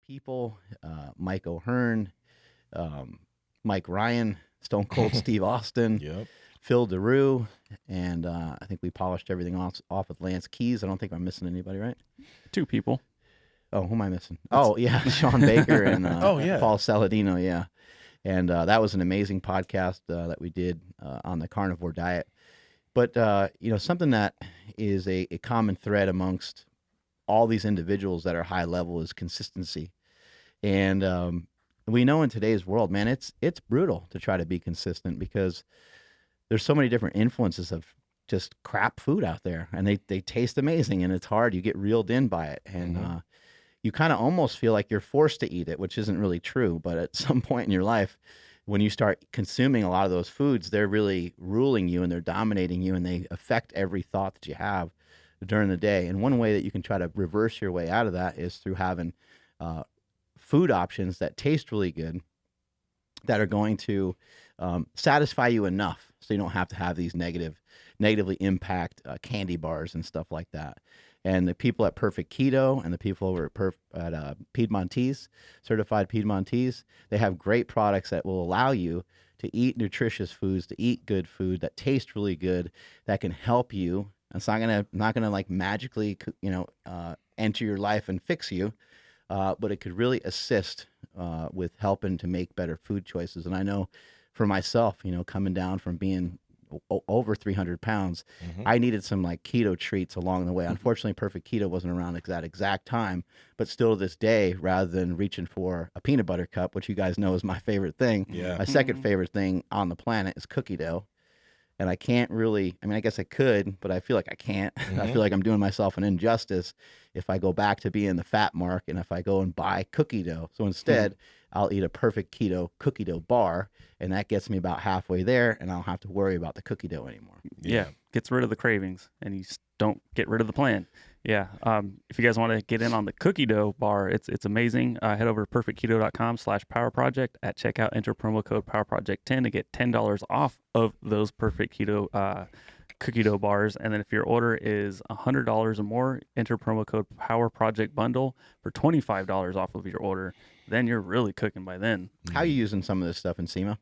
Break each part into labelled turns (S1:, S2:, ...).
S1: people, Mike O'Hearn, Mike Ryan, Stone Cold Steve Austin,
S2: Yep.
S1: Phil DeRue, and I think we polished everything off with Lance Keys. I don't think I'm missing anybody, right?
S3: 2 people.
S1: Oh, who am I missing? Oh, yeah, Sean Baker and Paul Saladino, yeah. And that was an amazing podcast that we did on the carnivore diet. But, something that is a common thread amongst all these individuals that are high level is consistency. And we know in today's world, man, it's brutal to try to be consistent because there's so many different influences of just crap food out there, and they taste amazing, and it's hard. You get reeled in by it, and you kind of almost feel like you're forced to eat it, which isn't really true. But at some point in your life, when you start consuming a lot of those foods, they're really ruling you and they're dominating you, and they affect every thought that you have during the day. And one way that you can try to reverse your way out of that is through having food options that taste really good, that are going to satisfy you enough so you don't have to have these negatively impact candy bars and stuff like that. And the people at Perfect Keto and the people over at Piedmontese, Certified Piedmontese, they have great products that will allow you to eat nutritious foods, to eat good food that taste really good, that can help you. It's not gonna like magically, enter your life and fix you, but it could really assist with helping to make better food choices. And I know for myself, coming down from being over 300 pounds, I needed some like keto treats along the way. Unfortunately, Perfect Keto wasn't around at that exact time, but still to this day, rather than reaching for a peanut butter cup, which you guys know is my favorite thing, my second favorite thing on the planet is cookie dough. And I can't really, I guess I could, but I feel like I can't. I feel like I'm doing myself an injustice if I go back to being the fat mark and if I go and buy cookie dough. So instead, I'll eat a Perfect Keto cookie dough bar, and that gets me about halfway there, and I don't have to worry about the cookie dough anymore.
S3: Yeah. Gets rid of the cravings, and you don't get rid of the plan. Yeah. If you guys want to get in on the cookie dough bar, it's amazing. Head over to perfectketo.com/powerproject. At checkout, enter promo code PowerProject10 to get $10 off of those Perfect Keto cookie dough bars. And then if your order is $100 or more, enter promo code PowerProjectBundle for $25 off of your order. Then you're really cooking by then.
S1: How are you using some of this stuff, Nsima?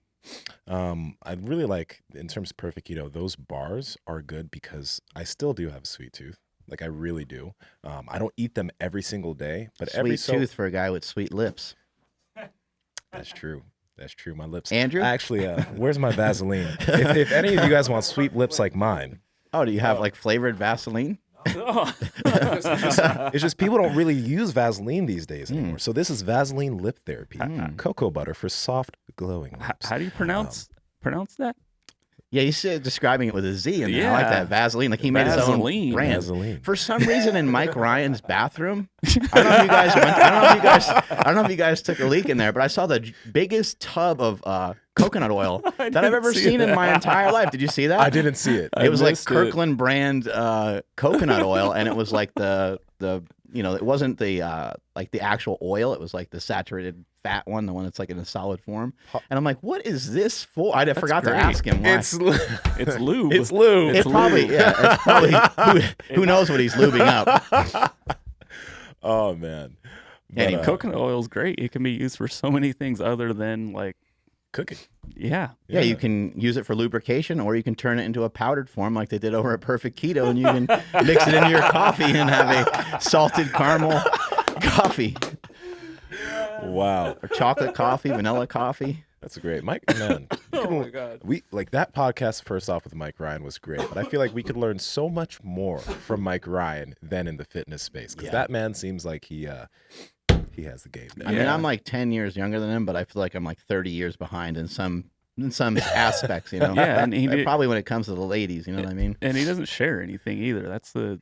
S2: I really like, in terms of Perfect Keto, those bars are good because I still do have a sweet tooth. Like, I really do. I don't eat them every single day, but
S1: Sweet tooth for a guy with sweet lips.
S2: That's true. That's true. My lips.
S1: Andrew?
S2: Actually, where's my Vaseline? If any of you guys want sweet lips like mine.
S1: Oh, do you have like flavored Vaseline?
S2: It's just people don't really use Vaseline these days anymore. So this is Vaseline lip therapy. Cocoa butter for soft, glowing lips.
S3: How do you pronounce that?
S1: Yeah, he's describing it with a Z in there. I like that. Vaseline. Like he made his own brand.
S2: Vaseline.
S1: For some reason in Mike Ryan's bathroom, I don't know if you guys I don't know if you guys took a leak in there, but I saw the biggest tub of coconut oil that I've ever seen in my entire life. Did you see that?
S2: I didn't see it.
S1: It was like Kirkland brand coconut oil, and it was like the it wasn't the like the actual oil. It was like the saturated fat one, the one that's like in a solid form. And I'm like, what is this for? I forgot to ask him why.
S2: It's lube.
S1: It's lube. It's probably who knows what he's lubing up.
S2: Oh man.
S3: And coconut oil is great. It can be used for so many things other than like
S2: cooking.
S3: Yeah,
S1: you can use it for lubrication, or you can turn it into a powdered form like they did over at Perfect Keto, and you can mix it into your coffee and have a salted caramel coffee.
S2: Wow.
S1: Or chocolate coffee, vanilla coffee.
S2: That's great. Mike, man.
S3: Oh my God.
S2: We like that podcast first off with Mike Ryan was great, but I feel like we could learn so much more from Mike Ryan than in the fitness space, because that man seems like he has the game down.
S1: I mean, I'm like 10 years younger than him, but I feel like I'm like 30 years behind in some aspects,
S3: Yeah, and
S1: probably when it comes to the ladies, you know what I mean?
S3: And he doesn't share anything either. That's the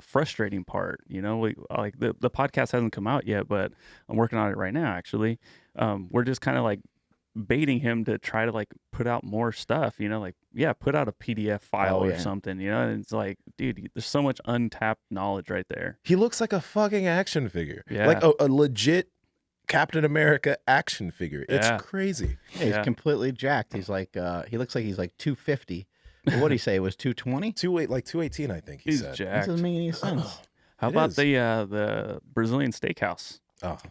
S3: frustrating part, like the podcast hasn't come out yet, but I'm working on it right now, actually. We're just kind of like baiting him to try to like put out more stuff, put out a PDF file or something, and it's like, dude, there's so much untapped knowledge right there.
S2: He looks like a fucking action figure.
S3: Yeah.
S2: Like a legit Captain America action figure. It's crazy.
S1: Yeah, he's completely jacked. He's like, he looks like he's like 250. What did he say? It was 220?
S2: 218, I think he said.
S3: Jacked.
S1: That doesn't make any sense.
S3: How about the Brazilian steakhouse?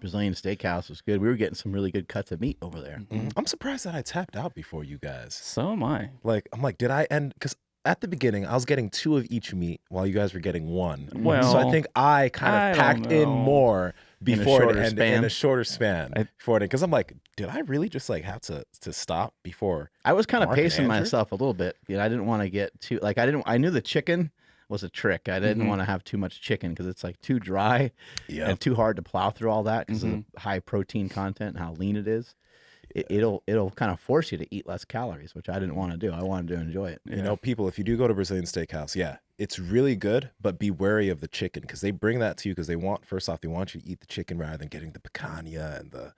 S1: Brazilian steakhouse was good. We were getting some really good cuts of meat over there.
S2: I'm surprised that I tapped out before you guys.
S3: So am I.
S2: Like, I'm like, did I end? Because at the beginning, I was getting 2 of each meat while you guys were getting 1.
S3: Well,
S2: so I think I kind of packed in more before it ended in a shorter span. Because I'm like, did I really just like have to stop before?
S1: I was kind of pacing myself a little bit. You know, I didn't want to get too like I knew the chicken was a trick. I didn't want to have too much chicken because it's like too dry and too hard to plow through all that because of the high protein content and how lean it is. It'll kind of force you to eat less calories, which I didn't want to do. I wanted to enjoy it.
S2: You know, people, if you do go to Brazilian steakhouse, it's really good, but be wary of the chicken because they bring that to you because they want you to eat the chicken rather than getting the picanha and the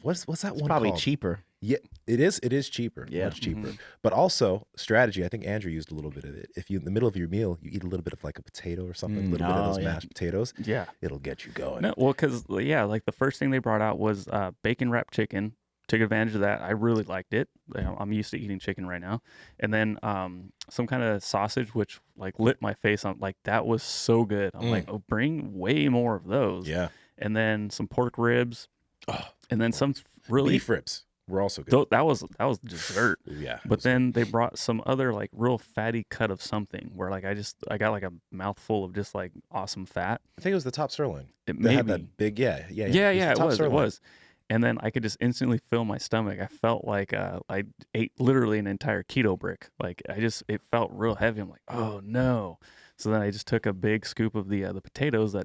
S2: what's that one
S1: probably
S2: called?
S1: Cheaper.
S2: Yeah, it is cheaper, much cheaper. But also strategy, I think Andrew used a little bit of it. If you in the middle of your meal, you eat a little bit of like a potato or something, a little bit of those mashed potatoes.
S3: Yeah,
S2: it'll get you going.
S3: No, well, because like the first thing they brought out was bacon wrapped chicken. Took advantage of that. I really liked it. I'm used to eating chicken right now. And then some kind of sausage, which like lit my face on. Like that was so good. I'm like, oh, bring way more of those.
S2: Yeah.
S3: And then some pork ribs. And then some really
S2: beef ribs were also good.
S3: That was dessert.
S2: Yeah.
S3: But then they brought some other like real fatty cut of something where like I got like a mouthful of just like awesome fat.
S2: I think it was the top sirloin.
S3: It
S2: had that big
S3: it was. And then I could just instantly feel my stomach. I felt like I ate literally an entire keto brick. Like it felt real heavy. I'm like, oh no. So then I just took a big scoop of the potatoes I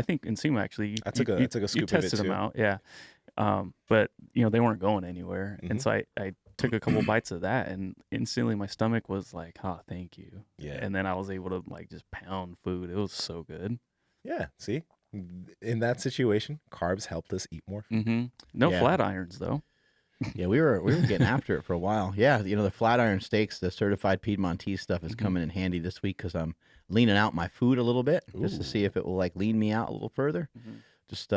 S3: think Nsima actually,
S2: I took a scoop
S3: you tested
S2: of it too.
S3: them out. Yeah. But they weren't going anywhere. And so I took a couple bites of that and instantly my stomach was like, oh, thank you.
S2: Yeah.
S3: And then I was able to like just pound food. It was so good.
S2: Yeah. See? In that situation, carbs helped us eat more food.
S3: No flat irons though.
S1: Yeah, we were getting after it for a while. Yeah, the flat iron steaks, the certified Piedmontese stuff is coming in handy this week because I'm leaning out my food a little bit just to see if it will like lean me out a little further. Just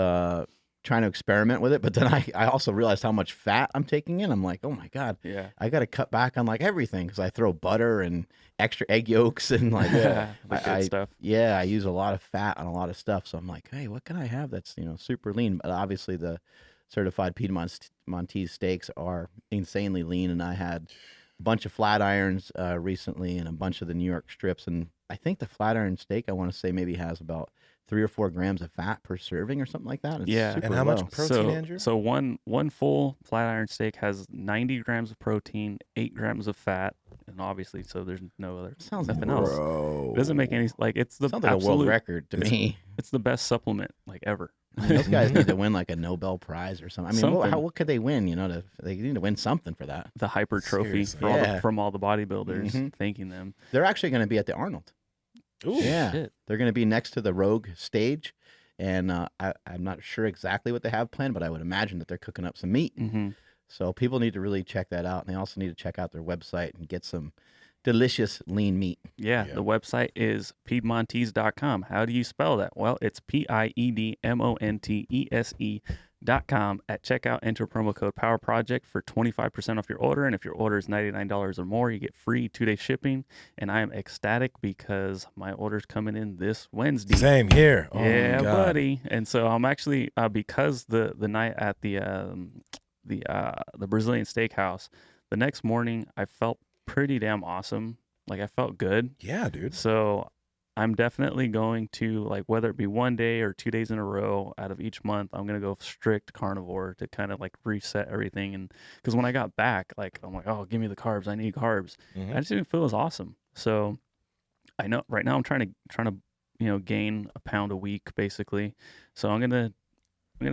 S1: trying to experiment with it, but then I also realized how much fat I'm taking in. I'm like, oh my god, I got to cut back on like everything because I throw butter and extra egg yolks and like
S3: good stuff.
S1: Yeah, I use a lot of fat on a lot of stuff. So I'm like, hey, what can I have that's super lean? But obviously the certified Piedmontese steaks are insanely lean, and I had a bunch of flat irons recently and a bunch of the New York strips, and I think the flat iron steak I want to say maybe has about 3 or 4 grams of fat per serving or something like that. It's super
S2: and how
S1: low.
S2: much protein, Andrew?
S3: So one full flat iron steak has 90 grams of protein, 8 grams of fat, and obviously, so there's nothing else. It doesn't make any it's the
S1: sounds like a world record to me.
S3: It's the best supplement like ever.
S1: Those guys need to win like a Nobel Prize or something. I mean, what could they win? they need to win something for that.
S3: The hyper trophy from all the bodybuilders thanking them.
S1: They're actually going to be at the Arnold.
S3: Ooh,
S1: yeah,
S3: shit.
S1: They're going to be next to the Rogue stage, and I'm not sure exactly what they have planned, but I would imagine that they're cooking up some meat. So people need to really check that out, and they also need to check out their website and get some delicious lean meat.
S3: Yeah, the website is Piedmontese.com. How do you spell that? Well, it's PIEDMONTESE.com. At checkout, enter promo code Power Project for 25% off your order. And if your order is $99 or more, you get free 2-day shipping. And I am ecstatic because my order's coming in this Wednesday.
S2: Same here. Oh,
S3: yeah,
S2: my God.
S3: buddy. And so I'm actually because the night at the Brazilian steakhouse, the next morning I felt pretty damn awesome. Like I felt good.
S2: Yeah, dude.
S3: So I'm definitely going to, like, whether it be 1 day or 2 days in a row out of each month, I'm going to go strict carnivore to kind of like reset everything. And because when I got back, like, I'm like, oh, give me the carbs. I need carbs. I just didn't feel as awesome. So I know right now I'm trying to, gain a pound a week basically. So I'm going to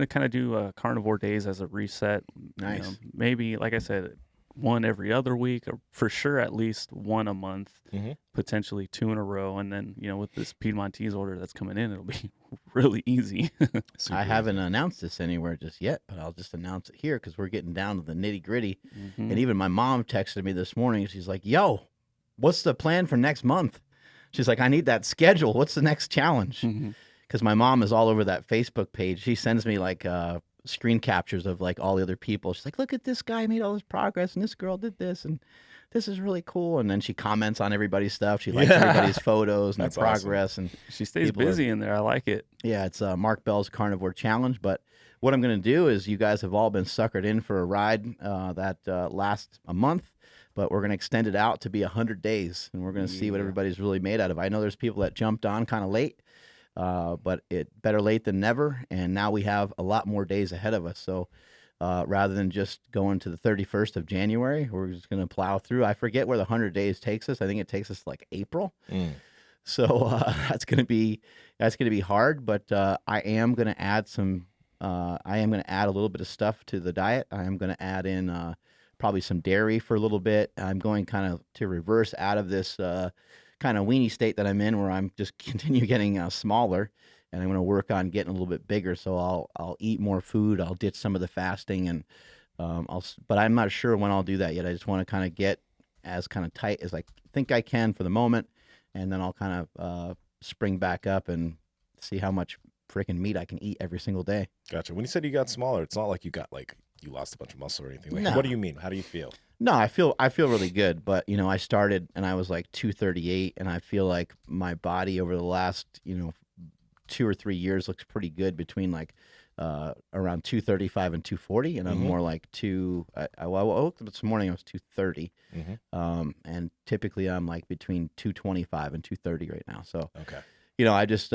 S3: kind of do carnivore days as a reset.
S1: Nice.
S3: Maybe, like I said, 1 every other week, or for sure at least 1 a month, potentially 2 in a row. And then, with this Piedmontese order that's coming in, it'll be really easy.
S1: I haven't announced this anywhere just yet, but I'll just announce it here because we're getting down to the nitty gritty. And even my mom texted me this morning. She's like, yo, what's the plan for next month? She's like, I need that schedule. What's the next challenge? Because my mom is all over that Facebook page. She sends me like screen captures of like all the other people. She's like, look at this guy made all this progress and this girl did this. And this is really cool. And then she comments on everybody's stuff. She likes everybody's photos and their progress.
S2: Awesome.
S1: And
S3: she stays busy in there. I like it.
S1: Yeah, it's Mark Bell's Carnivore Challenge. But what I'm going to do is, you guys have all been suckered in for a ride that lasts a month. But we're going to extend it out to be 100 days, and we're going to see what everybody's really made out of. I know there's people that jumped on kind of late, but it better late than never. And now we have a lot more days ahead of us. So rather than just going to the 31st of January, we're just going to plow through. I forget where the 100 days takes us. I think it takes us like April. So that's going to be hard. But I am going to add a little bit of stuff to the diet. I am going to add in probably some dairy for a little bit. I'm going kind of to reverse out of this kind of weenie state that I'm in, where I'm just continue getting smaller, and I'm going to work on getting a little bit bigger. So I'll eat more food. I'll ditch some of the fasting, and but I'm not sure when I'll do that yet. I just want to kind of get as kind of tight as I think I can for the moment, and then I'll kind of spring back up and see how much freaking meat I can eat every single day.
S2: Gotcha. When you said you got smaller, it's not like you got like you lost a bunch of muscle or anything. Like,
S1: no.
S2: What do you mean? How do you feel?
S1: No, I feel really good, but I started and I was like 238, and I feel like my body over the last 2 or 3 years looks pretty good between like around 235 and 240, and I'm more like I woke up this morning, I was 230, and typically I'm like between 225 and 230 right now. So I just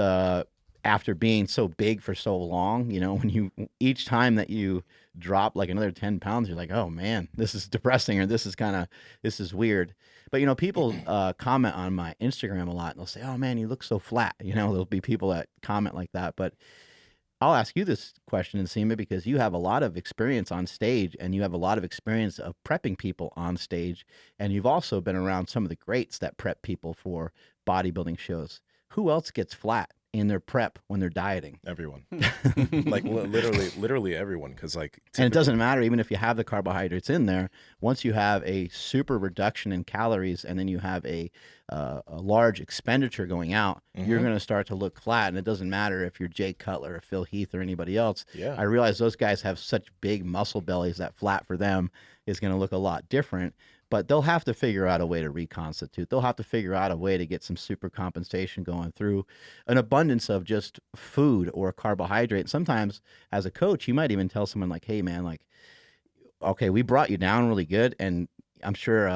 S1: after being so big for so long, when each time that you drop like another 10 pounds, you're like, oh man, this is depressing, or this is weird. But, people comment on my Instagram a lot, and they'll say, oh man, you look so flat. There'll be people that comment like that. But I'll ask you this question, Nsima, because you have a lot of experience on stage, and you have a lot of experience of prepping people on stage. And you've also been around some of the greats that prep people for bodybuilding shows. Who else gets flat in their prep when they're dieting?
S2: Everyone. Like literally everyone. Because
S1: and it doesn't matter, even if you have the carbohydrates in there, once you have a super reduction in calories, and then you have a large expenditure going out, you're going to start to look flat. And it doesn't matter if you're Jay Cutler or Phil Heath or anybody else. I realize those guys have such big muscle bellies that flat for them is going to look a lot different. But they'll have to figure out a way to reconstitute. They'll have to figure out a way to get some super compensation going through an abundance of just food or carbohydrate. Sometimes as a coach, you might even tell someone like, hey man, like, okay, we brought you down really good. And I'm sure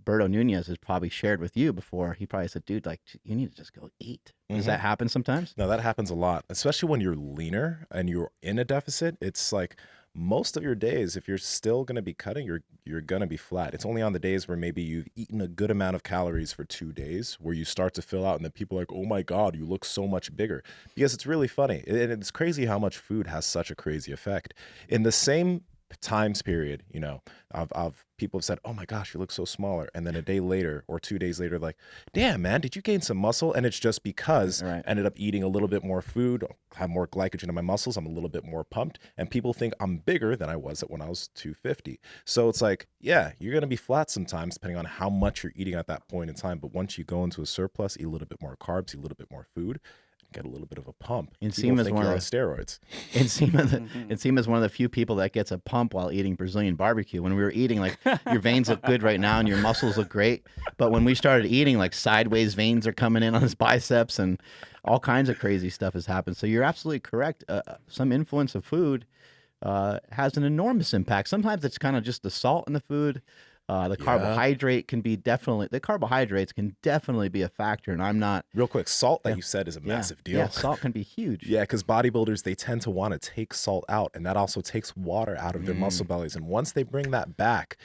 S1: Berto Nunez has probably shared with you before. He probably said, dude, like, you need to just go eat. Does that happen sometimes?
S2: No, that happens a lot, especially when you're leaner and you're in a deficit. It's like, most of your days, if you're still going to be cutting, you're going to be flat. It's only on the days where maybe you've eaten a good amount of calories for 2 days where you start to fill out, and then people are like, oh my God, you look so much bigger. Because it's really funny. And it's crazy how much food has such a crazy effect. In the same times period, I've people have said, oh my gosh, you look so smaller, and then a day later or 2 days later, like, damn man, did you gain some muscle? And it's just because I ended up eating a little bit more food, have more glycogen in my muscles, I'm a little bit more pumped, and people think I'm bigger than I was when I was 250. So it's like, yeah, you're going to be flat sometimes depending on how much you're eating at that point in time, but once you go into a surplus, eat a little bit more carbs, eat a little bit more food, get a little bit of a pump.
S1: Nsima's
S2: one of steroids.
S1: Nsima's one of the few people that gets a pump while eating Brazilian barbecue. When we were eating, like, your veins look good right now and your muscles look great, but when we started eating, like, sideways veins are coming in on his biceps and all kinds of crazy stuff has happened. So you're absolutely correct. Some influence of food has an enormous impact. Sometimes it's kind of just the salt in the food. The carbohydrates can definitely be a factor, and I'm not...
S2: Real quick, salt that you said is a massive deal.
S1: Yeah, salt can be huge.
S2: Yeah, because bodybuilders, they tend to want to take salt out, and that also takes water out of their muscle bellies. And once they bring that back,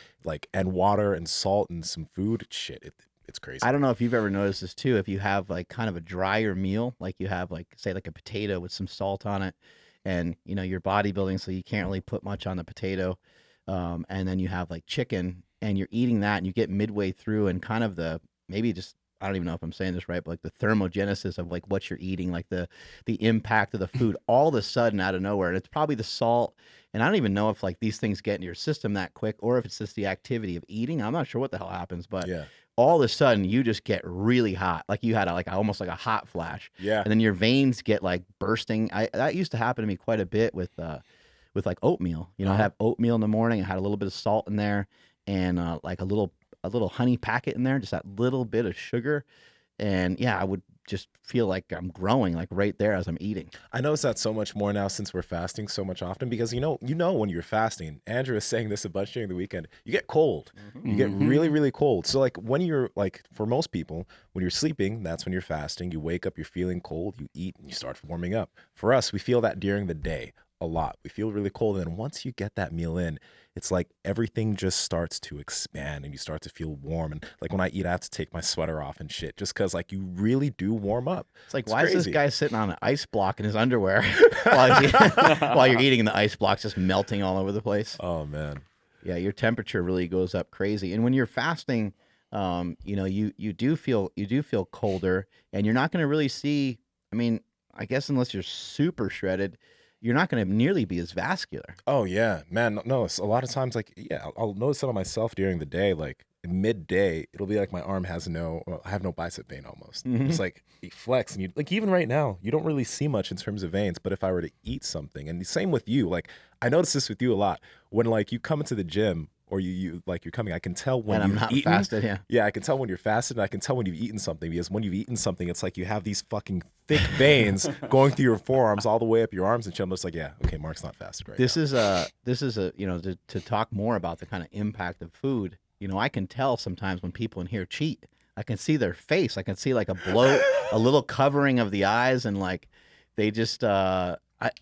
S2: and water and salt and some food, it's crazy.
S1: I don't know if you've ever noticed this too. If you have like kind of a drier meal, like you have like, say, like a potato with some salt on it, and you're bodybuilding, so you can't really put much on the potato, and then you have like chicken, and you're eating that, and you get midway through, and kind of I don't even know if I'm saying this right, but like the thermogenesis of like what you're eating, like the impact of the food, all of a sudden out of nowhere, and it's probably the salt, and I don't even know if like these things get into your system that quick, or if it's just the activity of eating. I'm not sure what the hell happens, but all of a sudden you just get really hot, like you had almost like a hot flash, and then your veins get like bursting. That used to happen to me quite a bit with like oatmeal. I'd have oatmeal in the morning. I had a little bit of salt in there, and like a little a little honey packet in there, just that little bit of sugar. And yeah, I would just feel like I'm growing like right there as I'm eating.
S2: I notice that so much more now since we're fasting so much often, because you know when you're fasting, Andrew is saying this a bunch during the weekend, you get cold. You get really, really cold. So like when you're like, for most people, when you're sleeping, that's when you're fasting. You wake up, you're feeling cold, you eat and you start warming up. For us, we feel that during the day a lot. We feel really cold. And then once you get that meal in, it's like everything just starts to expand and you start to feel warm. And like when I eat, I have to take my sweater off and shit, just because like you really do warm up.
S1: It's like, why is this guy sitting on an ice block in his underwear while you're eating, and the ice block's just melting all over the place?
S2: Oh man.
S1: Yeah, your temperature really goes up crazy. And when you're fasting, you know, you do feel colder, and you're not going to really see, I mean, I guess unless you're super shredded, you're not going to nearly be as vascular.
S2: Oh yeah, man. No, it's a lot of times, like, yeah, I'll notice it on myself during the day, like midday, it'll be like my arm has I have no bicep vein almost. It's like it flex, and you like, even right now, you don't really see much in terms of veins, but if I were to eat something, and the same with you, like I notice this with you a lot, when like you come into the gym, or you like you're coming, I can tell when
S1: you've eaten. Fasted,
S2: yeah, I can tell when you're fasted, and I can tell when you've eaten something, because when you've eaten something, it's like you have these fucking thick veins going through your forearms all the way up your arms and shit. I'm just like, yeah, okay, Mark's not fasted right now.
S1: This is a you know, to talk more about the kind of impact of food. You know, I can tell sometimes when people in here cheat. I can see their face. I can see like a bloat, a little covering of the eyes, and like they just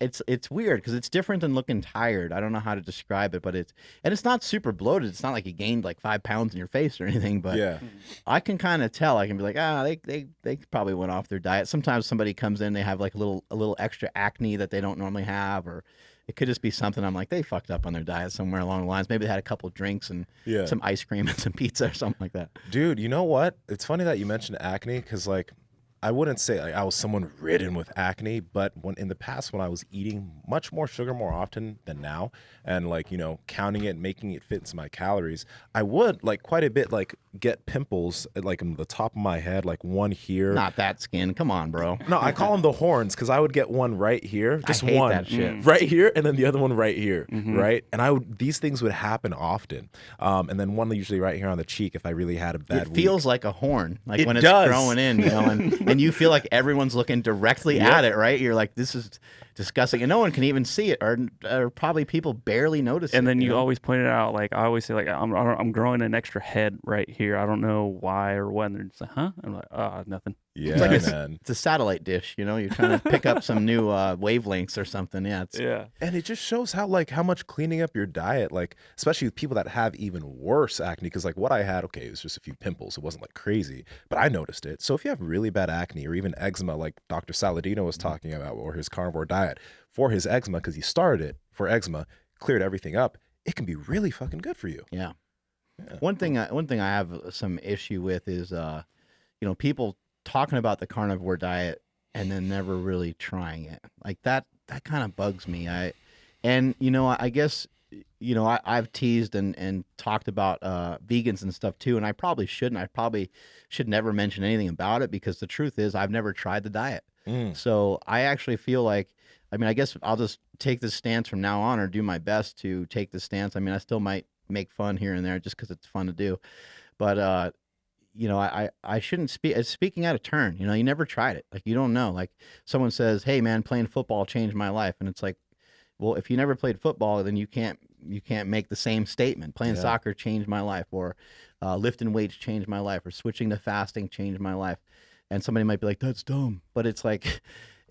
S1: it's weird because it's different than looking tired. I don't know how to describe it, but it's not super bloated. It's not like you gained like 5 pounds in your face or anything, but
S2: yeah,
S1: I can kind of tell. I can be like, they probably went off their diet. Sometimes somebody comes in, they have like a little extra acne that they don't normally have, or it could just be something. I'm like, they fucked up on their diet somewhere along the lines. Maybe they had a couple of drinks and some ice cream and some pizza or something like that.
S2: Dude, you know what? It's funny that you mentioned acne, because like, I wouldn't say like I was someone ridden with acne, but when in the past, when I was eating much more sugar more often than now, and like, you know, counting it, making it fit into my calories, I would like quite a bit like get pimples like in the top of my head, like one here.
S1: Not that skin. Come on, bro.
S2: No, I call them the horns, because I would get one right here, just
S1: I hate
S2: one
S1: that shit.
S2: right here, and then the other one right here, right? And these things would happen often, and then one usually right here on the cheek if I really had a bad week.
S1: It feels like a horn, like when
S2: does.
S1: It's growing in, you know, and you feel like everyone's looking directly at it, right? You're like, this is disgusting, and no one can even see it, or probably people barely notice it.
S3: And then you always point it out, like I always say, like I'm growing an extra head right here. I don't know why or when. They're just like, huh? I'm like, nothing.
S2: Yeah,
S1: it's like
S2: man.
S1: It's a satellite dish, you know. You're trying to pick up some new wavelengths or something. Yeah,
S2: And it just shows how much cleaning up your diet, like especially with people that have even worse acne. Because like what I had, okay, it was just a few pimples. It wasn't like crazy, but I noticed it. So if you have really bad acne or even eczema, like Dr. Saladino was talking about, or his carnivore diet for his eczema, because he started it for eczema, cleared everything up, it can be really fucking good for you.
S1: Yeah. One thing I have some issue with is, you know, people talking about the carnivore diet and then never really trying it. Like that kind of bugs me. You know, I guess, you know, I've teased and talked about vegans and stuff too, and I probably shouldn't. I probably should never mention anything about it, because the truth is I've never tried the diet. So I actually feel like, I mean, I guess I'll just take this stance from now on, or do my best to take the stance. I mean, I still might make fun here and there just because it's fun to do, but you know, I shouldn't speaking out of turn. You know, you never tried it. Like, you don't know. Like, someone says, hey man, playing football changed my life, and it's like, well, if you never played football, then you can't make the same statement. Playing soccer changed my life, or lifting weights changed my life, or switching to fasting changed my life. And somebody might be like, that's dumb, but it's like,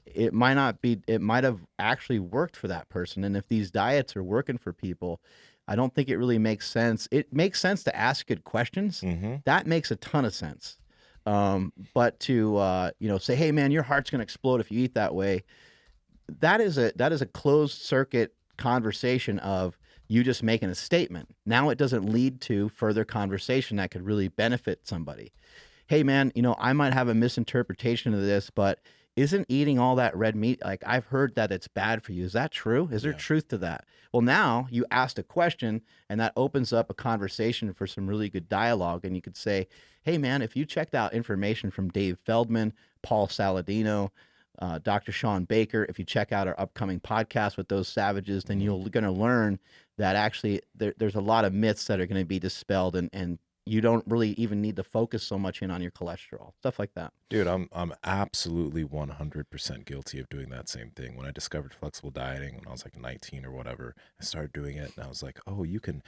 S1: it might not be. It might have actually worked for that person. And if these diets are working for people, I don't think it really makes sense. It makes sense to ask good questions. That makes a ton of sense. But to you know, say, hey man, your heart's going to explode if you eat that way, that is a closed circuit conversation of you just making a statement. Now it doesn't lead to further conversation that could really benefit somebody. Hey man, you know, I might have a misinterpretation of this, but isn't eating all that red meat, like, I've heard that it's bad for you. Is that true? Is there truth to that? Well, now you asked a question, and that opens up a conversation for some really good dialogue. And you could say, hey man, if you checked out information from Dave Feldman, Paul Saladino, Dr. Sean Baker, if you check out our upcoming podcast with those savages, then you're going to learn that actually there's a lot of myths that are going to be dispelled, and you don't really even need to focus so much in on your cholesterol, stuff like that.
S2: Dude, I'm absolutely 100% guilty of doing that same thing. When I discovered flexible dieting when I was like 19 or whatever, I started doing it and I was like, oh, you can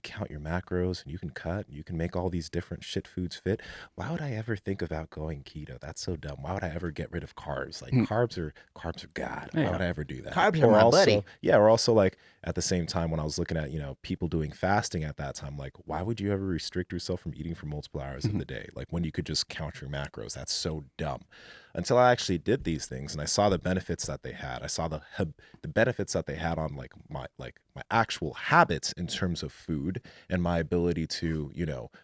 S2: count your macros and you can cut and you can make all these different shit foods fit. Why would I ever think about going keto? That's so dumb. Why would I ever get rid of carbs? Like carbs are God. Why would I ever do that?
S1: Carbs are my buddy.
S2: Yeah, or also like at the same time when I was looking at, people doing fasting at that time, like why would you ever restrict yourself from eating for multiple hours of the day? Like when you could just count your macros. That's so dumb. Until I actually did these things and I saw the benefits that they had. I saw the benefits that they had on my actual habits in terms of food and my ability to,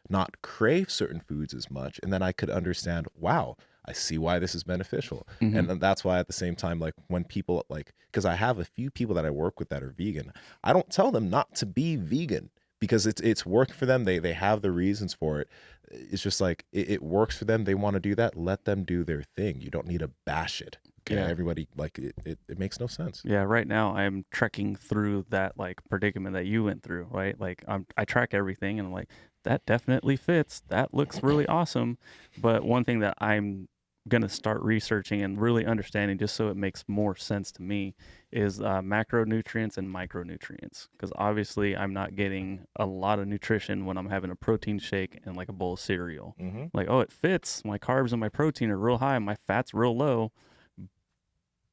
S2: not crave certain foods as much. And then I could understand, wow, I see why this is beneficial. And then that's why at the same time, like when people because I have a few people that I work with that are vegan, I don't tell them not to be vegan because it's worked for them. They have the reasons for it. It's just like it works for them. They want to do that. Let them do their thing. You don't need to bash it. Okay, yeah. Everybody it makes no sense.
S3: Yeah, right now I'm trekking through that predicament that you went through, right? Like I track everything and I'm like, that definitely fits. That looks really awesome. But one thing that I'm going to start researching and really understanding just so it makes more sense to me is macronutrients and micronutrients, because obviously I'm not getting a lot of nutrition when I'm having a protein shake and like a bowl of cereal. Like, oh, it fits. My carbs and my protein are real high, my fat's real low,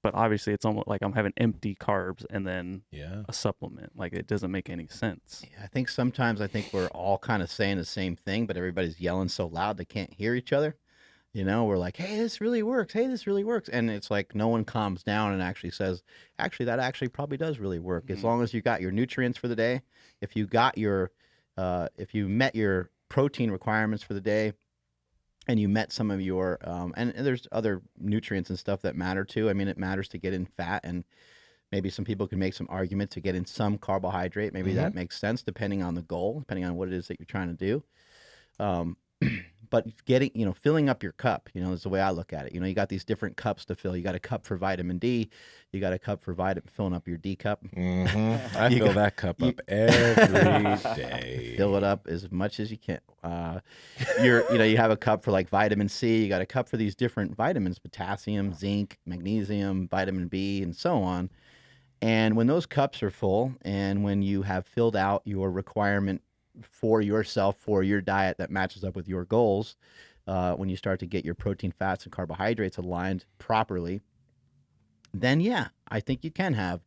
S3: but obviously it's almost like I'm having empty carbs and then a supplement. Like it doesn't make any sense.
S1: Yeah, I think sometimes we're all kind of saying the same thing, but everybody's yelling so loud they can't hear each other. We're like, hey, this really works. Hey, this really works. And it's like no one calms down and actually says, actually, that actually probably does really work. As long as you got your nutrients for the day, if you got if you met your protein requirements for the day and you met some of your, and there's other nutrients and stuff that matter too. I mean, it matters to get in fat, and maybe some people can make some argument to get in some carbohydrate. Maybe that makes sense depending on the goal, depending on what it is that you're trying to do. But getting, filling up your cup, is the way I look at it. You got these different cups to fill. You got a cup for vitamin D. You got a cup for filling up your D cup.
S2: I fill that cup up every day.
S1: Fill it up as much as you can. You have a cup for like vitamin C. You got a cup for these different vitamins, potassium, zinc, magnesium, vitamin B, and so on. And when those cups are full and when you have filled out your requirement for yourself, for your diet that matches up with your goals, when you start to get your protein, fats, and carbohydrates aligned properly, then I think you can have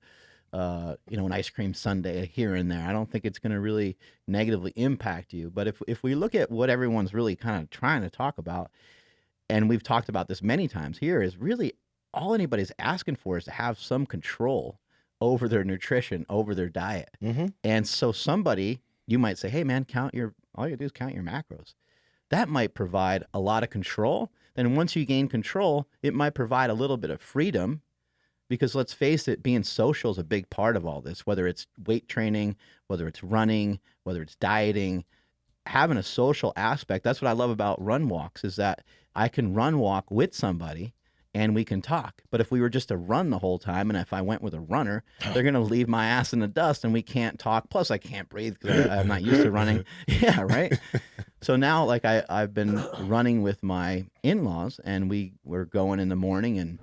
S1: an ice cream sundae here and there. I don't think it's going to really negatively impact you. But if we look at what everyone's really kind of trying to talk about, and we've talked about this many times here, is really all anybody's asking for is to have some control over their nutrition, over their diet. And so you might say, hey man, all you gotta do is count your macros. That might provide a lot of control. Then once you gain control, it might provide a little bit of freedom, because let's face it, being social is a big part of all this, whether it's weight training, whether it's running, whether it's dieting, having a social aspect. That's what I love about run walks, is that I can run walk with somebody and we can talk. But if we were just to run the whole time, and if I went with a runner, they're going to leave my ass in the dust and we can't talk. Plus I can't breathe because I'm not used to running. Yeah, right. So now I've been running with my in-laws, and we're going in the morning and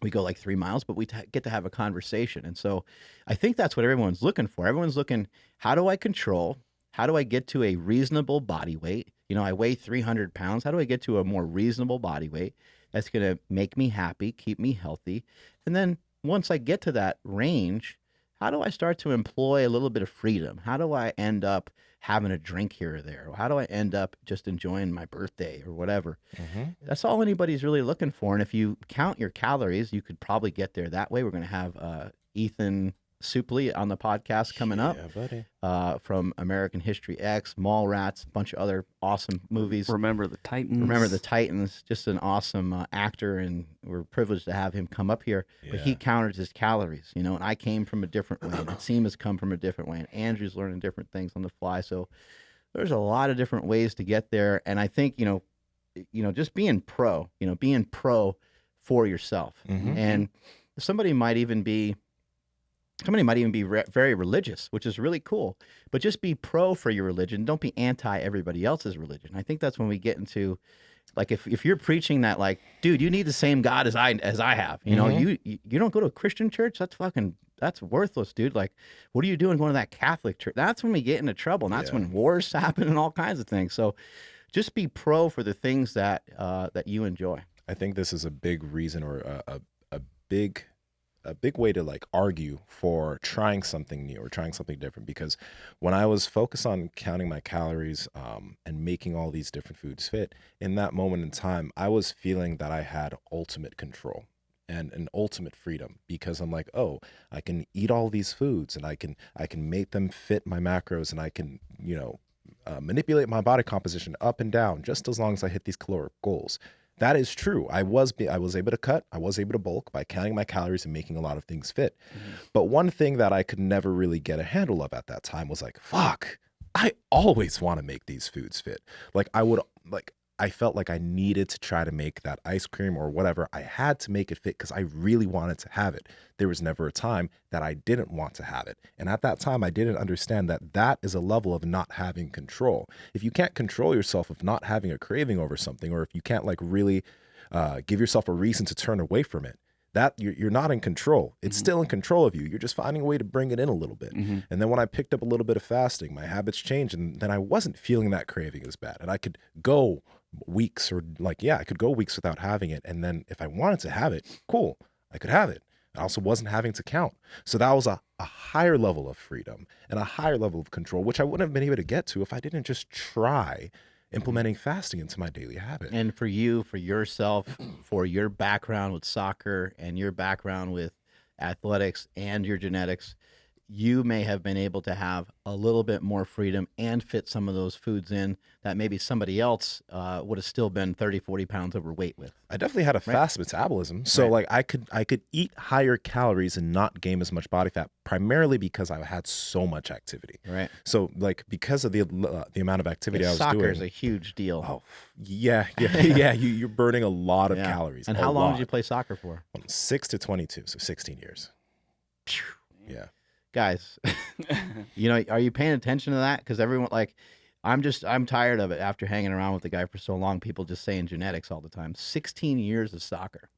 S1: we go like 3 miles, but we get to have a conversation. And so I think that's what everyone's looking for. Everyone's looking, how do I control? How do I get to a reasonable body weight? I weigh 300 pounds. How do I get to a more reasonable body weight that's going to make me happy, keep me healthy? And then once I get to that range, how do I start to employ a little bit of freedom? How do I end up having a drink here or there? Or how do I end up just enjoying my birthday or whatever? That's all anybody's really looking for. And if you count your calories, you could probably get there that way. We're going to have Ethan Suplee on the podcast coming up, from American History X, Mallrats, a bunch of other awesome movies.
S3: Remember the Titans.
S1: Just an awesome actor, and we're privileged to have him come up here. But he counted his calories, and I came from a different way, and Nsima's come from a different way, and Andrew's learning different things on the fly. So there's a lot of different ways to get there, and I think just being pro for yourself. And somebody might even be somebody might even be very religious, which is really cool. But just be pro for your religion. Don't be anti everybody else's religion. I think that's when we get into, like, if you're preaching that, like, dude, you need the same God as I have. You know, you don't go to a Christian church. That's worthless, dude. Like, what are you doing going to that Catholic church? That's when we get into trouble. And that's when wars happen and all kinds of things. So just be pro for the things that that you enjoy.
S2: I think this is a big reason, or a big way to like argue for trying something new or trying something different. Because when I was focused on counting my calories and making all these different foods fit, in that moment in time, I was feeling that I had ultimate control and an ultimate freedom, because I'm like, oh, I can eat all these foods and I can make them fit my macros, and I can, you know, manipulate my body composition up and down just as long as I hit these caloric goals. That is true. I was able to cut. I was able to bulk by counting my calories and making a lot of things fit. But one thing that I could never really get a handle of at that time was like, fuck, I always want to make these foods fit. Like I felt like I needed to try to make that ice cream or whatever. I had to make it fit because I really wanted to have it. There was never a time that I didn't want to have it. And at that time, I didn't understand that that is a level of not having control. If you can't control yourself of not having a craving over something, or if you can't like really give yourself a reason to turn away from it, that you're not in control. It's still in control of you. You're just finding a way to bring it in a little bit. And then when I picked up a little bit of fasting, my habits changed, and then I wasn't feeling that craving as bad. And I could go weeks, or like, I could go weeks without having it. And then if I wanted to have it, cool, I could have it. I also wasn't having to count. So that was a higher level of freedom and a higher level of control, which I wouldn't have been able to get to if I didn't just try implementing fasting into my daily habit.
S1: And for you, for yourself, for your background with soccer and your background with athletics and your genetics, you may have been able to have a little bit more freedom and fit some of those foods in that maybe somebody else would have still been 30, 40 pounds overweight with.
S2: I definitely had a fast metabolism. So like I could eat higher calories and not gain as much body fat, primarily because I had so much activity.
S1: Right.
S2: So like because of the amount of activity I was doing.
S1: Soccer is a huge deal.
S2: Oh, yeah. You're burning a lot of calories.
S1: And how long did you play soccer for?
S2: 6 to 22, so 16 years. Yeah.
S1: Guys, you know, are you paying attention to that? Because everyone, like, I'm tired of it after hanging around with the guy for so long. People just saying genetics all the time. 16 years of soccer.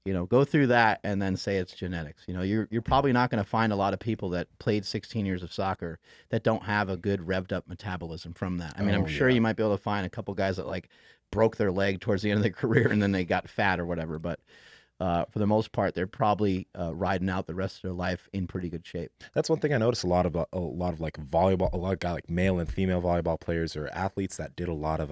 S1: You know, go through that and then say it's genetics. You know, you're probably not going to find a lot of people that played 16 years of soccer that don't have a good revved up metabolism from that. I mean, I'm sure you might be able to find a couple guys that like broke their leg towards the end of their career and then they got fat or whatever, but for the most part, they're probably riding out the rest of their life in pretty good shape. That's
S2: one thing I noticed a lot of like volleyball, a lot of guys like male and female volleyball players or athletes that did a lot of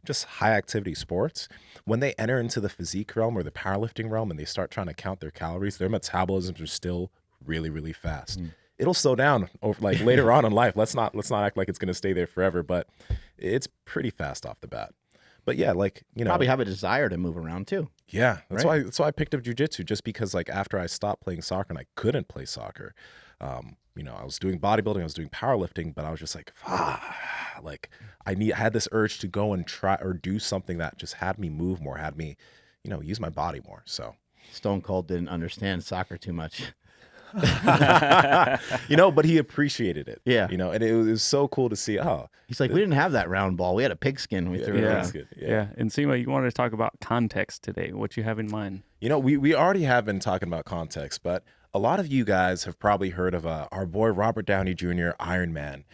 S2: just high activity sports. When they enter into the physique realm or the powerlifting realm and they start trying to count their calories, their metabolisms are still really, really fast. It'll slow down over like later on in life. Let's not act like it's going to stay there forever, but it's pretty fast off the bat. But yeah, like, you know,
S1: probably have a desire to move around too.
S2: Yeah, that's why I picked up jiu-jitsu, just because like after I stopped playing soccer and I couldn't play soccer, you know, I was doing bodybuilding, I was doing powerlifting, but I was just like, like I had this urge to go and try or do something that just had me move more, had me, you know, use my body more. So
S1: Stone Cold didn't understand soccer too much.
S2: You know, but he appreciated it.
S1: Yeah.
S2: You know, and it was so cool to see.
S1: He's like, we didn't have that round ball. We had a pigskin. We threw it around.
S3: Yeah. And Nsima, you wanted to talk about context today. What you have in mind?
S2: You know, we already have been talking about context, but a lot of you guys have probably heard of our boy Robert Downey Jr., Iron Man.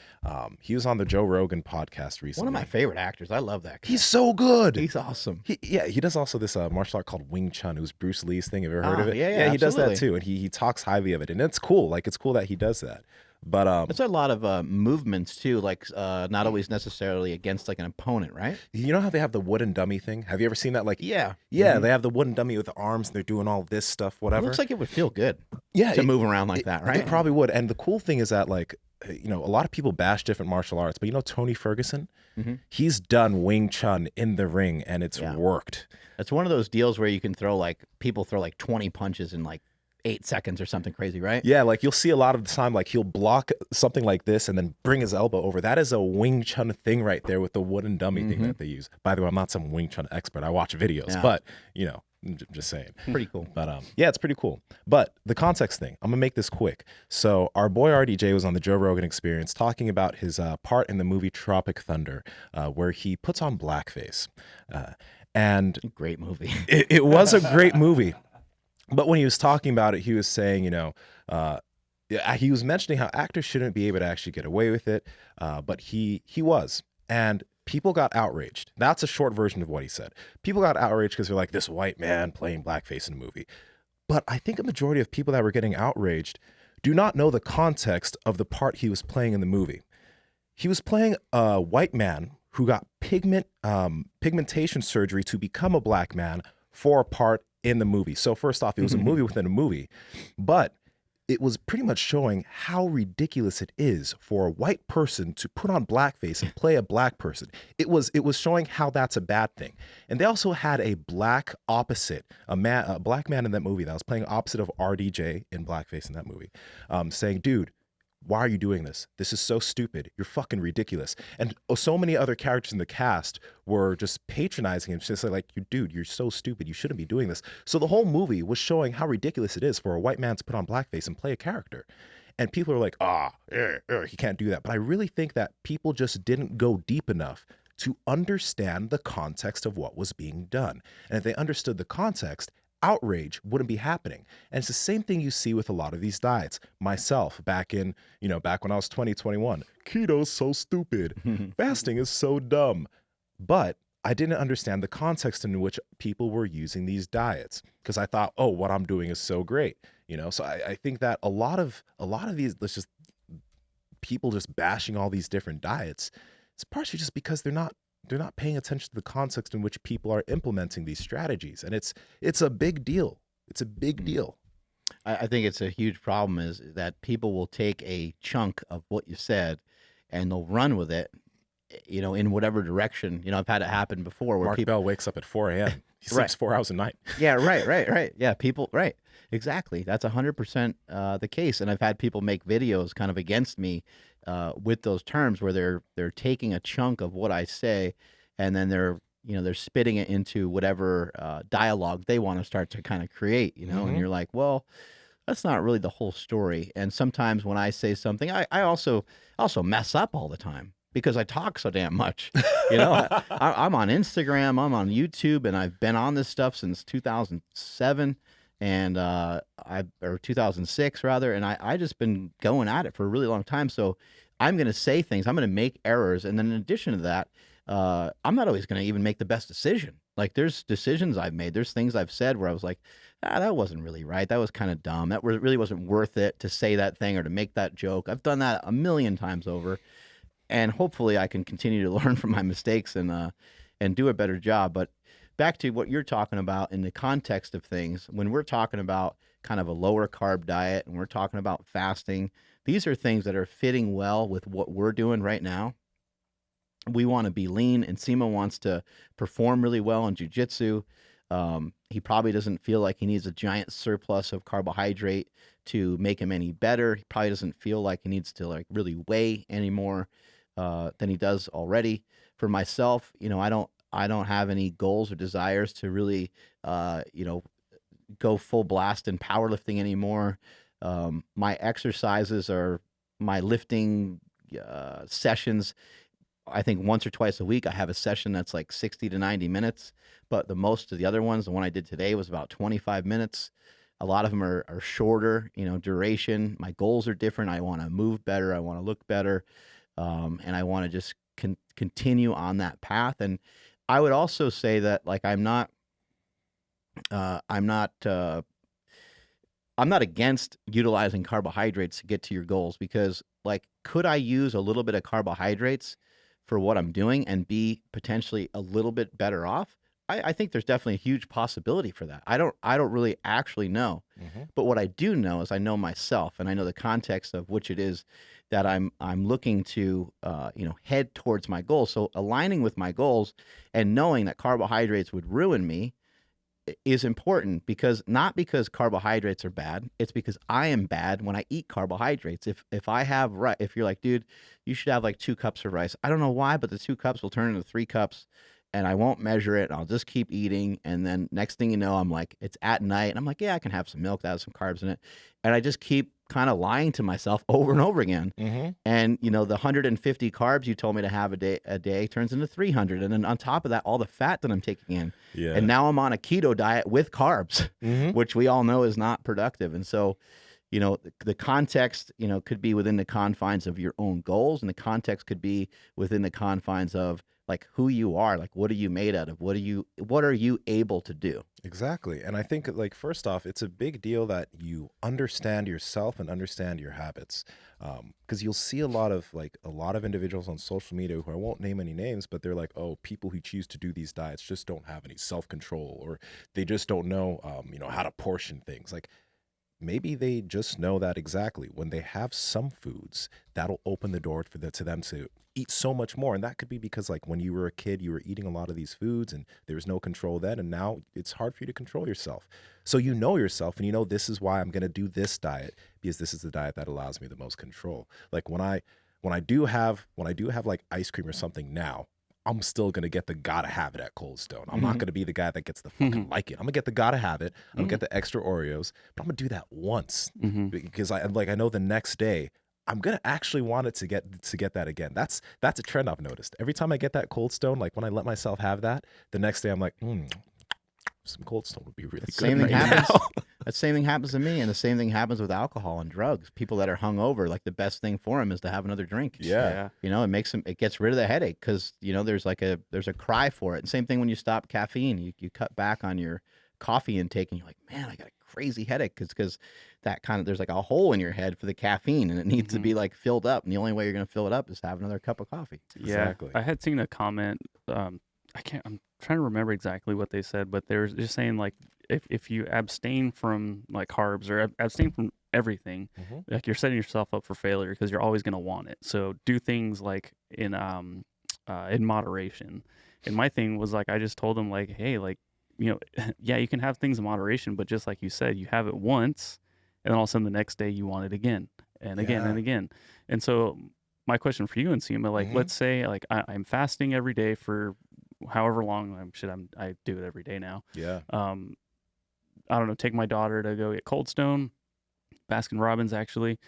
S2: He was on the Joe Rogan podcast recently.
S1: One of my favorite actors. I love that guy.
S2: He's so good.
S1: He's awesome.
S2: He does also this martial art called Wing Chun. It was Bruce Lee's thing. Have you ever heard of it?
S1: Yeah,
S2: he does that too. And he talks highly of it. And it's cool. Like, it's cool that he does that. But
S1: it's a lot of movements too, like not always necessarily against like an opponent, right?
S2: You know how they have the wooden dummy thing? Have you ever seen that? Like,
S1: yeah,
S2: they have the wooden dummy with the arms. And they're doing all this stuff, whatever.
S1: It looks like it would feel good.
S2: Yeah,
S1: to move around like that, right?
S2: It probably would. And the cool thing is that, like, you know, a lot of people bash different martial arts, but you know Tony Ferguson, he's done Wing Chun in the ring, and it's worked.
S1: It's one of those deals where you can people throw like 20 punches in like 8 seconds or something crazy, right?
S2: Yeah, like you'll see a lot of the time, like he'll block something like this and then bring his elbow over. That is a Wing Chun thing right there with the wooden dummy thing that they use. By the way, I'm not some Wing Chun expert. I watch videos, but you know, Just saying.
S1: Pretty cool.
S2: But yeah, it's pretty cool. But the context thing, I'm gonna make this quick. So our boy RDJ was on the Joe Rogan Experience talking about his part in the movie Tropic Thunder, where he puts on blackface. And
S1: great movie.
S2: It was a great movie. But when he was talking about it, he was saying, he was mentioning how actors shouldn't be able to actually get away with it, but he was. And people got outraged. That's a short version of what he said. People got outraged because they're like, this white man playing blackface in a movie. But I think a majority of people that were getting outraged do not know the context of the part he was playing in the movie. He was playing a white man who got pigmentation surgery to become a black man for a part in the movie. So first off, it was a movie within a movie, but it was pretty much showing how ridiculous it is for a white person to put on blackface and play a black person. It was showing how that's a bad thing. And they also had a black opposite, a black man in that movie that was playing opposite of RDJ in blackface in that movie, saying, dude, why are you doing this? This is so stupid. You're fucking ridiculous. And so many other characters in the cast were just patronizing him, just like, dude, you're so stupid. You shouldn't be doing this. So the whole movie was showing how ridiculous it is for a white man to put on blackface and play a character. And people are like, he can't do that. But I really think that people just didn't go deep enough to understand the context of what was being done. And if they understood the context, outrage wouldn't be happening. And it's the same thing you see with a lot of these diets. Myself, back when I was 21, keto's so stupid. Fasting is so dumb. But I didn't understand the context in which people were using these diets, because I thought, oh, what I'm doing is so great. So I think that a lot of these, people just bashing all these different diets, it's partially just because they're not paying attention to the context in which people are implementing these strategies. And it's a big deal. It's a big deal.
S1: I think it's a huge problem is that people will take a chunk of what you said and they'll run with it, in whatever direction. I've had it happen before where
S2: Mark Bell wakes up at 4 a.m. He sleeps 4 hours a night.
S1: Yeah, right. Yeah, people, right. Exactly. That's 100% the case. And I've had people make videos kind of against me with those terms where they're taking a chunk of what I say and then they're spitting it into whatever dialogue they want to start to kind of create, and you're like, well, that's not really the whole story. And sometimes when I say something, I also mess up all the time because I talk so damn much. I'm on Instagram, I'm on YouTube, and I've been on this stuff since 2007 and or 2006 rather, and I just been going at it for a really long time. So I'm going to say things, I'm going to make errors, and then in addition to that, I'm not always going to even make the best decision. Like there's decisions I've made, there's things I've said where I was like, that wasn't really right, that was kind of dumb, that really wasn't worth it to say that thing or to make that joke. I've done that a million times over, and hopefully I can continue to learn from my mistakes and do a better job. But back to what you're talking about in the context of things, when we're talking about kind of a lower carb diet and we're talking about fasting, these are things that are fitting well with what we're doing right now. We want to be lean, and Nsima wants to perform really well in jiu-jitsu. He probably doesn't feel like he needs a giant surplus of carbohydrate to make him any better. He probably doesn't feel like he needs to really weigh any more than he does already. For myself, I don't have any goals or desires to really, go full blast in powerlifting anymore. My exercises are my lifting sessions. I think once or twice a week, I have a session that's like 60 to 90 minutes, but the most of the other ones, the one I did today was about 25 minutes. A lot of them are shorter, duration. My goals are different. I want to move better. I want to look better. And I want to just continue on that path. And I would also say that I'm not against utilizing carbohydrates to get to your goals, because could I use a little bit of carbohydrates for what I'm doing and be potentially a little bit better off? I think there's definitely a huge possibility for that. I don't really actually know, but what I do know is I know myself, and I know the context of which it is that I'm looking to head towards my goals. So aligning with my goals and knowing that carbohydrates would ruin me is important, because not because carbohydrates are bad, it's because I am bad when I eat carbohydrates. If you're like, dude, you should have 2 cups of rice. I don't know why, but the 2 cups will turn into 3 cups and I won't measure it. And I'll just keep eating. And then next thing you know, I'm like, it's at night. And I'm like, yeah, I can have some milk that has some carbs in it. And I just keep kind of lying to myself over and over again. And, you know, the 150 carbs you told me to have a day turns into 300. And then on top of that, all the fat that I'm taking in.
S2: Yeah.
S1: And now I'm on a keto diet with carbs, which we all know is not productive. And so, you know, the context, you know, could be within the confines of your own goals, and the context could be within the confines of like who you are, like what are you made out of, what are you able to do.
S2: Exactly. And I think, like, first off, it's a big deal that you understand yourself and understand your habits, because you'll see a lot of individuals on social media who, I won't name any names, but they're like, oh, people who choose to do these diets just don't have any self-control, or they just don't know you know, how to portion things. Like, maybe they just know that exactly when they have some foods, that'll open the door to them to eat so much more. And that could be because, like, when you were a kid, you were eating a lot of these foods and there was no control then. And now it's hard for you to control yourself. So you know yourself, and you know, this is why I'm going to do this diet, because this is the diet that allows me the most control. Like, when I do have like ice cream or something now, I'm still going to get the gotta have it at Cold Stone. I'm not going to be the guy that gets the fucking like it. I'm going to get the gotta have it. I'm going to get the extra Oreos, but I'm going to do that once because I know the next day I'm going to actually want it to get that again. That's a trend I've noticed. Every time I get that Cold Stone, like when I let myself have that, the next day I'm like, some Cold Stone would be really good.
S1: Same thing happens. That same thing happens to me, and the same thing happens with alcohol and drugs. People that are hungover, like the best thing for them is to have another drink.
S2: Yeah.
S1: You know, it gets rid of the headache because, you know, there's a cry for it. And same thing when you stop caffeine, you cut back on your coffee intake, and you're like, man, I got a crazy headache because that kind of, there's like a hole in your head for the caffeine, and it needs to be like filled up. And the only way you're going to fill it up is to have another cup of coffee.
S3: Yeah.
S2: Exactly.
S3: I had seen a comment. I'm trying to remember exactly what they said, but they're just saying, like, if you abstain from like carbs or abstain from everything, like, you're setting yourself up for failure because you're always going to want it. So do things like in moderation. And my thing was, like, I just told them, like, hey, like, you know, yeah, you can have things in moderation, but just like you said, you have it once, and then all of a sudden the next day you want it again and again and again. And so my question for you, Nsima, like, let's say, like, I'm fasting every day for however long I do it every day now.
S2: Yeah.
S3: I don't know, take my daughter to go get Cold Stone, Baskin Robbins actually,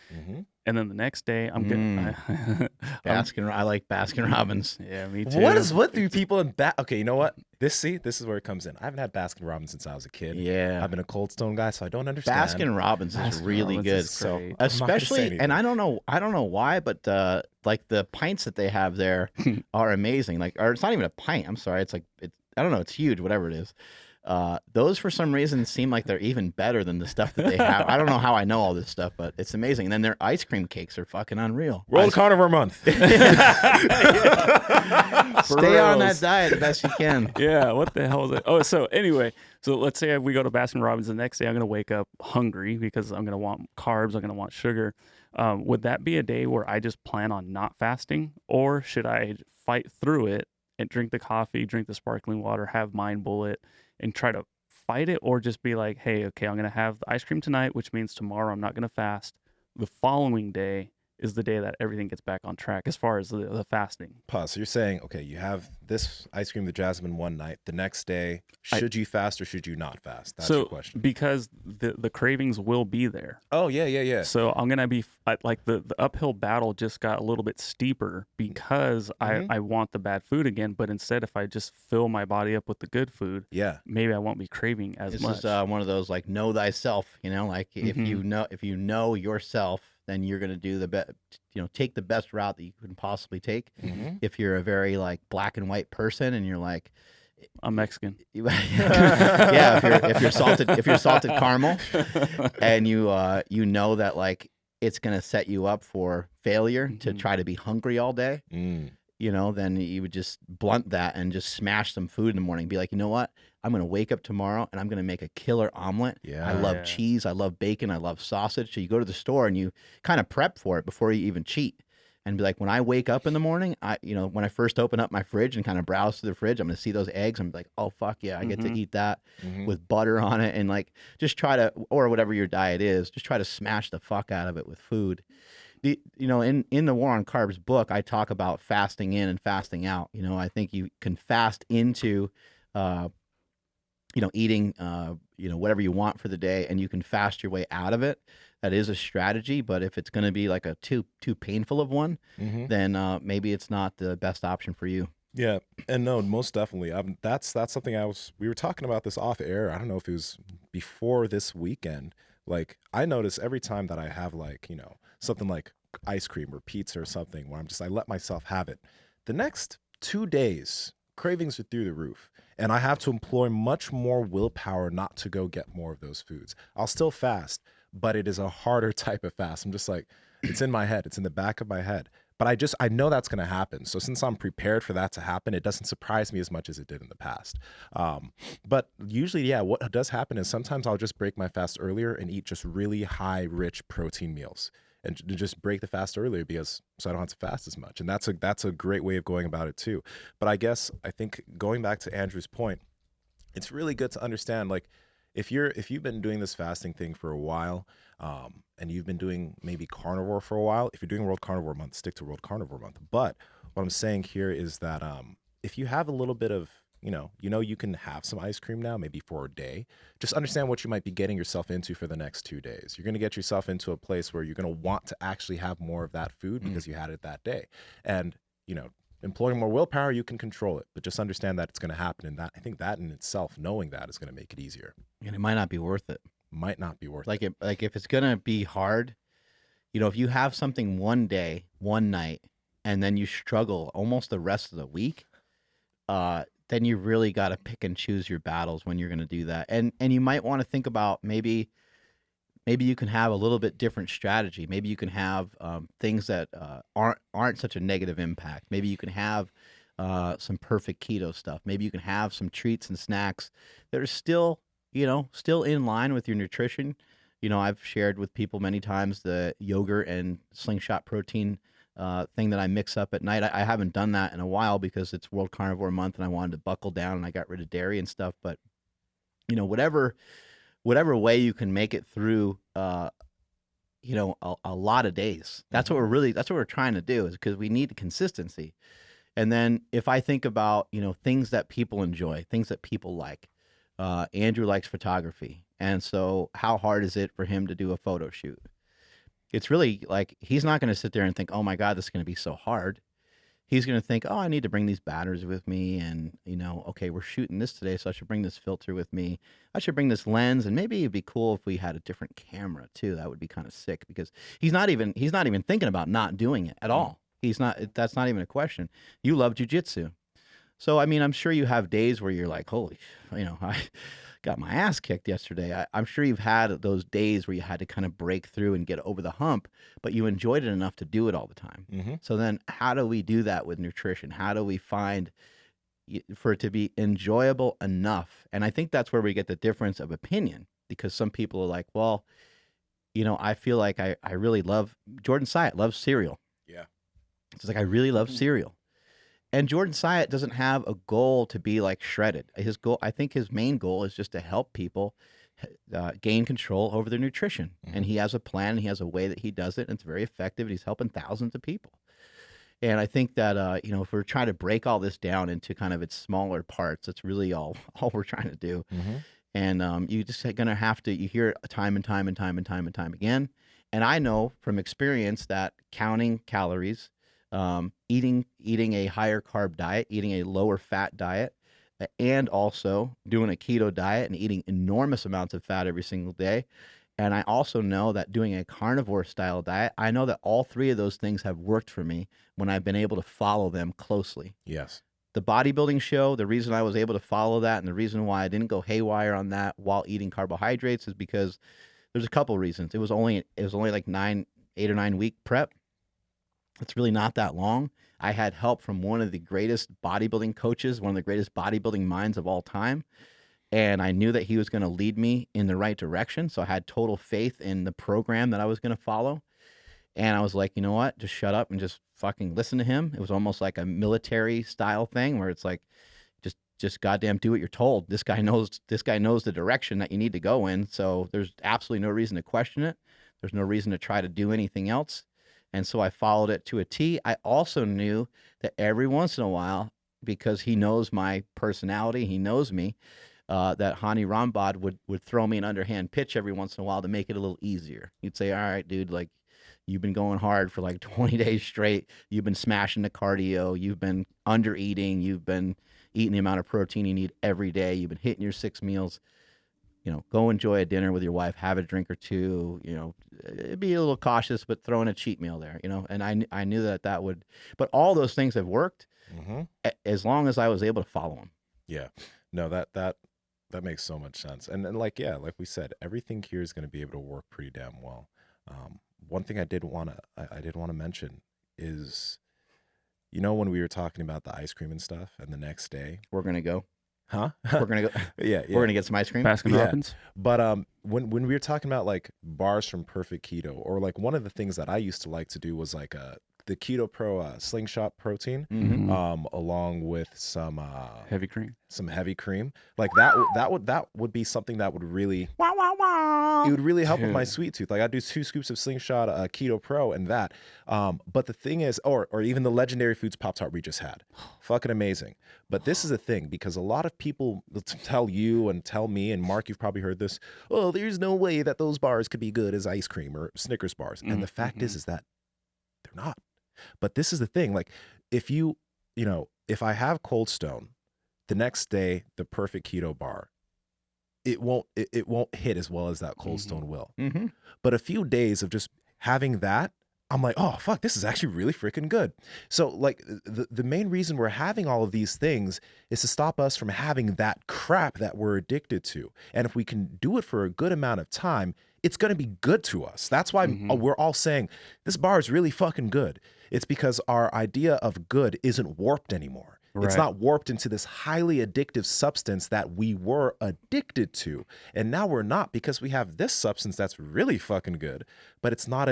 S3: and then the next day I'm good.
S1: I like Baskin Robbins.
S3: Yeah, me too.
S2: What do people in that? Okay, you know what? This is where it comes in. I haven't had Baskin Robbins since I was a kid.
S1: Yeah,
S2: I've been a Cold Stone guy, so I don't understand.
S1: Baskin Robbins is really good.
S3: So
S1: especially, and I don't know why, but like the pints that they have there are amazing. Like, or it's not even a pint. I'm sorry. It's I don't know. It's huge. Whatever it is. Those for some reason seem like they're even better than the stuff that they have. I don't know how I know all this stuff, but it's amazing. And then their ice cream cakes are fucking unreal.
S2: World Carnivore Month.
S1: Stay on that diet the best you can.
S3: Yeah, what the hell is it? Oh, so anyway, so let's say we go to Baskin Robbins the next day. I'm going to wake up hungry because I'm going to want carbs. I'm going to want sugar. Would that be a day where I just plan on not fasting, or should I fight through it and drink the coffee, drink the sparkling water, have Mind Bullet, and try to fight it, or just be like, hey, okay, I'm going to have the ice cream tonight, which means tomorrow I'm not going to fast. The following day is the day that everything gets back on track as far as the fasting.
S2: Pause. So you're saying, okay, you have this ice cream with jasmine one night. The next day, should you fast or should you not fast? That's your question.
S3: Because the cravings will be there.
S2: Oh, yeah.
S3: So I'm going to be like the uphill battle just got a little bit steeper because I want the bad food again. But instead, if I just fill my body up with the good food, maybe I won't be craving as much.
S1: This is one of those, like, know thyself, you know, like if you know yourself, then you're going to do the best, you know, take the best route that you can possibly take. If you're a very like black and white person and you're like,
S3: I'm Mexican.
S1: Yeah. If you're salted caramel and you know that like it's going to set you up for failure to try to be hungry all day. You know, then you would just blunt that and just smash some food in the morning. Be like, you know what? I'm going to wake up tomorrow and I'm going to make a killer omelet. Yeah. I love cheese. I love bacon. I love sausage. So you go to the store and you kind of prep for it before you even cheat. And be like, when I wake up in the morning, when I first open up my fridge and kind of browse through the fridge, I'm going to see those eggs. I'm like, oh, fuck yeah, I get to eat that with butter on it. And like, just try to, or whatever your diet is, just try to smash the fuck out of it with food. In the War on Carbs book, I talk about fasting in and fasting out. I think you can fast into, eating, whatever you want for the day, and you can fast your way out of it. That is a strategy, but if it's going to be like a too painful of one, then maybe it's not the best option for you.
S2: Yeah, and no, most definitely. That's something we were talking about this off air. I don't know if it was before this weekend. Like, I notice every time that I have, like, something like ice cream or pizza or something where I let myself have it, the next 2 days cravings are through the roof, and I have to employ much more willpower not to go get more of those foods. I'll still fast, but it is a harder type of fast. I'm just like, it's in my head, it's in the back of my head, but I know that's going to happen. So since I'm prepared for that to happen, it doesn't surprise me as much as it did in the past. But usually, yeah, what does happen is sometimes I'll just break my fast earlier and eat just really high, rich protein meals, and just break the fast earlier so I don't have to fast as much. And that's a great way of going about it too. But I think going back to Andrew's point, it's really good to understand, like, if you've been doing this fasting thing for a while, and you've been doing maybe carnivore for a while, if you're doing World Carnivore Month, stick to World Carnivore Month. But what I'm saying here is that if you have a little bit of, you can have some ice cream now, maybe for a day, just understand what you might be getting yourself into for the next 2 days. You're going to get yourself into a place where you're going to want to actually have more of that food because you had it that day. And, employing more willpower, you can control it, but just understand that it's going to happen. And I think that in itself, knowing that, is going to make it easier.
S1: And it might not be worth it.
S2: Might not be worth
S1: it. Like if it's going to be hard, if you have something one day, one night, and then you struggle almost the rest of the week, then you really got to pick and choose your battles when you're going to do that. And you might want to think about maybe you can have a little bit different strategy. Maybe you can have things that aren't such a negative impact. Maybe you can have some perfect keto stuff. Maybe you can have some treats and snacks that are still in line with your nutrition. I've shared with people many times the yogurt and slingshot protein thing that I mix up at night. I haven't done that in a while because it's World Carnivore Month and I wanted to buckle down and I got rid of dairy and stuff. But whatever way you can make it through, a lot of days. That's what we're trying to do, is because we need consistency. And then if I think about, things that people enjoy, things that people like, Andrew likes photography. And so how hard is it for him to do a photo shoot? It's really like, he's not going to sit there and think, oh my God, this is going to be so hard. He's going to think, oh, I need to bring these batteries with me. And, okay, we're shooting this today, so I should bring this filter with me. I should bring this lens. And maybe it'd be cool if we had a different camera too. That would be kind of sick, because he's not even thinking about not doing it at all. That's not even a question. You love jujitsu. So, I'm sure you have days where you're like, holy, I got my ass kicked yesterday. I'm sure you've had those days where you had to kind of break through and get over the hump, but you enjoyed it enough to do it all the time. Mm-hmm. So then how do we do that with nutrition? How do we find for it to be enjoyable enough? And I think that's where we get the difference of opinion, because some people are like, well, I feel like I really love, Jordan Syatt loves cereal.
S2: Yeah.
S1: It's like, I really love cereal. And Jordan Syatt doesn't have a goal to be like shredded. I think his main goal is just to help people gain control over their nutrition. Mm-hmm. And he has a plan, and he has a way that he does it, and it's very effective, and he's helping thousands of people. And I think that, if we're trying to break all this down into kind of its smaller parts, that's really all we're trying to do. Mm-hmm. And you just going to have to, you hear it time and time and time and time and time again. And I know from experience that counting calories, eating a higher carb diet, eating a lower fat diet, and also doing a keto diet and eating enormous amounts of fat every single day. And I also know that doing a carnivore style diet, I know that all three of those things have worked for me when I've been able to follow them closely.
S2: Yes.
S1: The bodybuilding show, the reason I was able to follow that, and the reason why I didn't go haywire on that while eating carbohydrates, is because there's a couple reasons. It was only like 8 or 9 week prep. It's really not that long. I had help from one of the greatest bodybuilding coaches, one of the greatest bodybuilding minds of all time. And I knew that he was going to lead me in the right direction. So I had total faith in the program that I was going to follow. And I was like, you know what? Just shut up and just fucking listen to him. It was almost like a military style thing where it's like, just goddamn do what you're told. This guy knows the direction that you need to go in. So there's absolutely no reason to question it. There's no reason to try to do anything else. And so I followed it to a T. I also knew that every once in a while, because he knows my personality, he knows me, that Hani Rambod would throw me an underhand pitch every once in a while to make it a little easier. He'd say, all right, dude, like, you've been going hard for like 20 days straight. You've been smashing the cardio. You've been under eating. You've been eating the amount of protein you need every day. You've been hitting your 6 meals. Go enjoy a dinner with your wife, have a drink or two, be a little cautious, but throw in a cheat meal there, and I knew that would, but all those things have worked as long as I was able to follow them.
S2: Yeah, no, that makes so much sense. And like we said, everything here is going to be able to work pretty damn well. One thing I did want to mention is, when we were talking about the ice cream and stuff, and the next day
S1: we're gonna go.
S2: Huh?
S1: We're gonna go.
S2: Yeah.
S1: We're gonna get some ice cream.
S3: Baskin Robbins.
S2: But when we were talking about like bars from Perfect Keto, or like one of the things that I used to like to do was like the Keto Pro slingshot protein, along with some
S3: heavy cream.
S2: Some heavy cream. Like that would be something that would really it would really help with my sweet tooth. Like I do 2 scoops of slingshot Keto Pro and that. But the thing is, or even the Legendary Foods Pop-Tart we just had, fucking amazing. But this is a thing, because a lot of people tell you and tell me, and Mark, you've probably heard this, oh, there's no way that those bars could be good as ice cream or Snickers bars. And the fact is that they're not. But this is the thing, like if if I have Cold Stone, the next day the Perfect Keto bar, it won't hit as well as that Cold Stone will. But a few days of just having that, I'm like, oh fuck, this is actually really freaking good. So like the main reason we're having all of these things is to stop us from having that crap that we're addicted to. And if we can do it for a good amount of time, it's going to be good to us. That's why we're all saying this bar is really fucking good. It's because our idea of good isn't warped anymore. Right. It's not warped into this highly addictive substance that we were addicted to. And now we're not, because we have this substance that's really fucking good, but it's not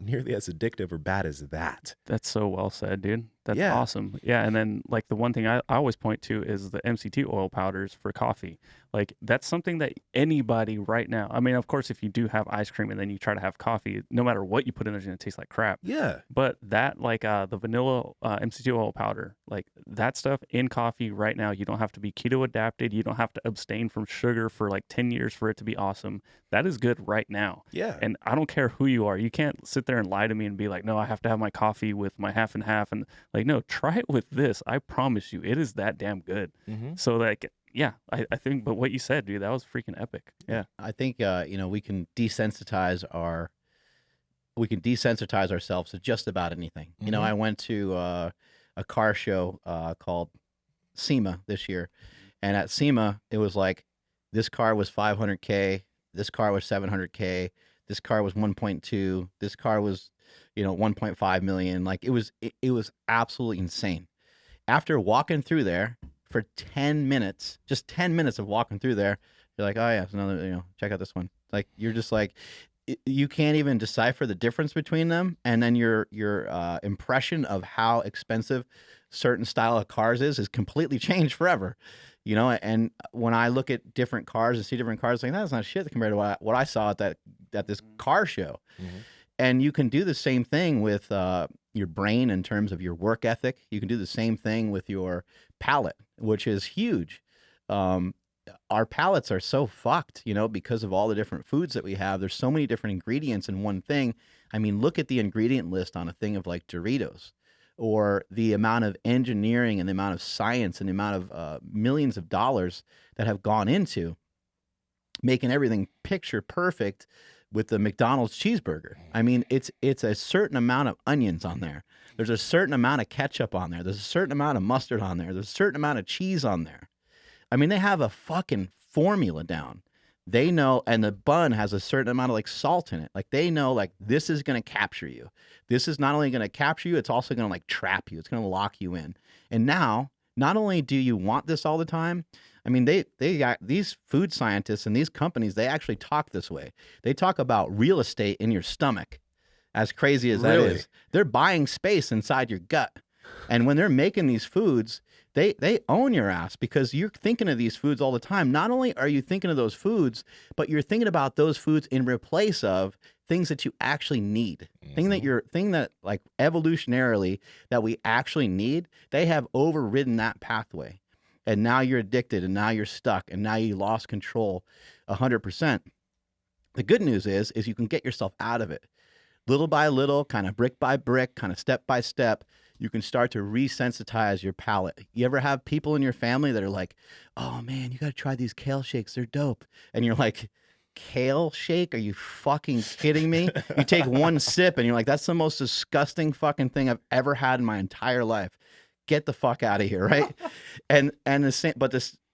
S2: nearly as addictive or bad as that.
S3: That's so well said, dude. That's awesome. Yeah. And then like the one thing I always point to is the MCT oil powders for coffee. Like that's something that anybody right now, I mean, of course, if you do have ice cream and then you try to have coffee, no matter what you put in there, it's going to taste like crap.
S2: Yeah.
S3: But that, like the vanilla MCT oil powder, like that stuff in coffee right now, you don't have to be keto adapted. You don't have to abstain from sugar for like 10 years for it to be awesome. That is good right now.
S2: Yeah.
S3: And I don't care who you are. You can't sit there and lie to me and be like, no, I have to have my coffee with my half and half. And like, no, try it with this. I promise you, it is that damn good. So like, yeah, I think, but what you said, dude, that was freaking epic. Yeah.
S1: I think, we can desensitize ourselves to just about anything. I went to a car show called Nsima this year. And at Nsima, it was like, this car was $500K. This car was $700K. This car was 1.2. This car was, 1.5 million. Like it was absolutely insane. After walking through there for 10 minutes, just 10 minutes of walking through there, you're like, oh yeah, it's another, check out this one. Like you're just like, you can't even decipher the difference between them. And then your impression of how expensive certain style of cars is completely changed forever. And when I look at different cars and see different cars, like that's not shit compared to what I saw at this car show. And you can do the same thing with your brain in terms of your work ethic. You can do the same thing with your palate, which is huge. Our palates are so fucked, because of all the different foods that we have. There's so many different ingredients in one thing. I mean, look at the ingredient list on a thing of like Doritos, or the amount of engineering and the amount of science and the amount of millions of dollars that have gone into making everything picture perfect with the McDonald's cheeseburger. I mean, it's a certain amount of onions on there. There's a certain amount of ketchup on there. There's a certain amount of mustard on there. There's a certain amount of cheese on there. I mean, they have a fucking formula down. They know, and the bun has a certain amount of like salt in it. Like they know, like this is going to capture you. This is not only going to capture you, it's also going to like trap you. It's going to lock you in. And now, not only do you want this all the time, I mean, they got these food scientists and these companies, they actually talk this way. They talk about real estate in your stomach. As crazy as that is, they're buying space inside your gut. And when they're making these foods, they own your ass, because you're thinking of these foods all the time. Not only are you thinking of those foods, but you're thinking about those foods in replace of things that you actually need, thing that like evolutionarily that we actually need, they have overridden that pathway. And now you're addicted, and now you're stuck, and now you lost control 100%. The good news is you can get yourself out of it. Little by little, kind of brick by brick, kind of step by step, you can start to resensitize your palate. You ever have people in your family that are like, oh man, you got to try these kale shakes. They're dope. And you're like, kale shake? Are you fucking kidding me? You take one sip and you're like, that's the most disgusting fucking thing I've ever had in my entire life. Get the fuck out of here, right? and the same, but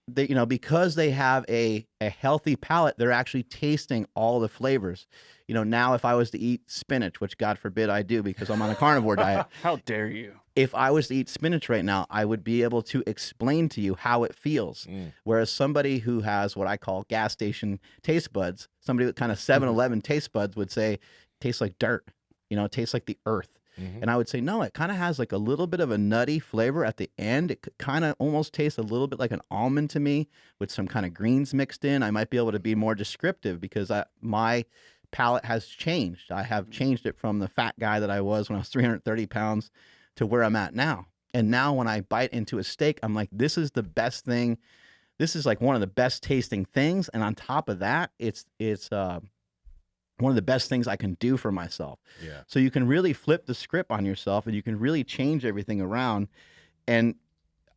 S1: they, you know, because they have a healthy palate, they're actually tasting all the flavors. You know, now if I was to eat spinach, which God forbid I do because I'm on a carnivore diet.
S3: How dare you?
S1: If I was to eat spinach right now, I would be able to explain to you how it feels. Whereas somebody who has what I call gas station taste buds, somebody with kind of 7-Eleven taste buds would say, tastes like dirt, you know, it tastes like the earth. And I would say, no, it kind of has like a little bit of a nutty flavor at the end. It kind of almost tastes a little bit like an almond to me with some kind of greens mixed in. I might be able to be more descriptive because my palate has changed. I have changed it from the fat guy that I was when I was 330 pounds to where I'm at now. And now when I bite into a steak, I'm like, this is the best thing. This is like one of the best tasting things. And on top of that, it's one of the best things I can do for myself.
S2: Yeah.
S1: So you can really flip the script on yourself and you can really change everything around. And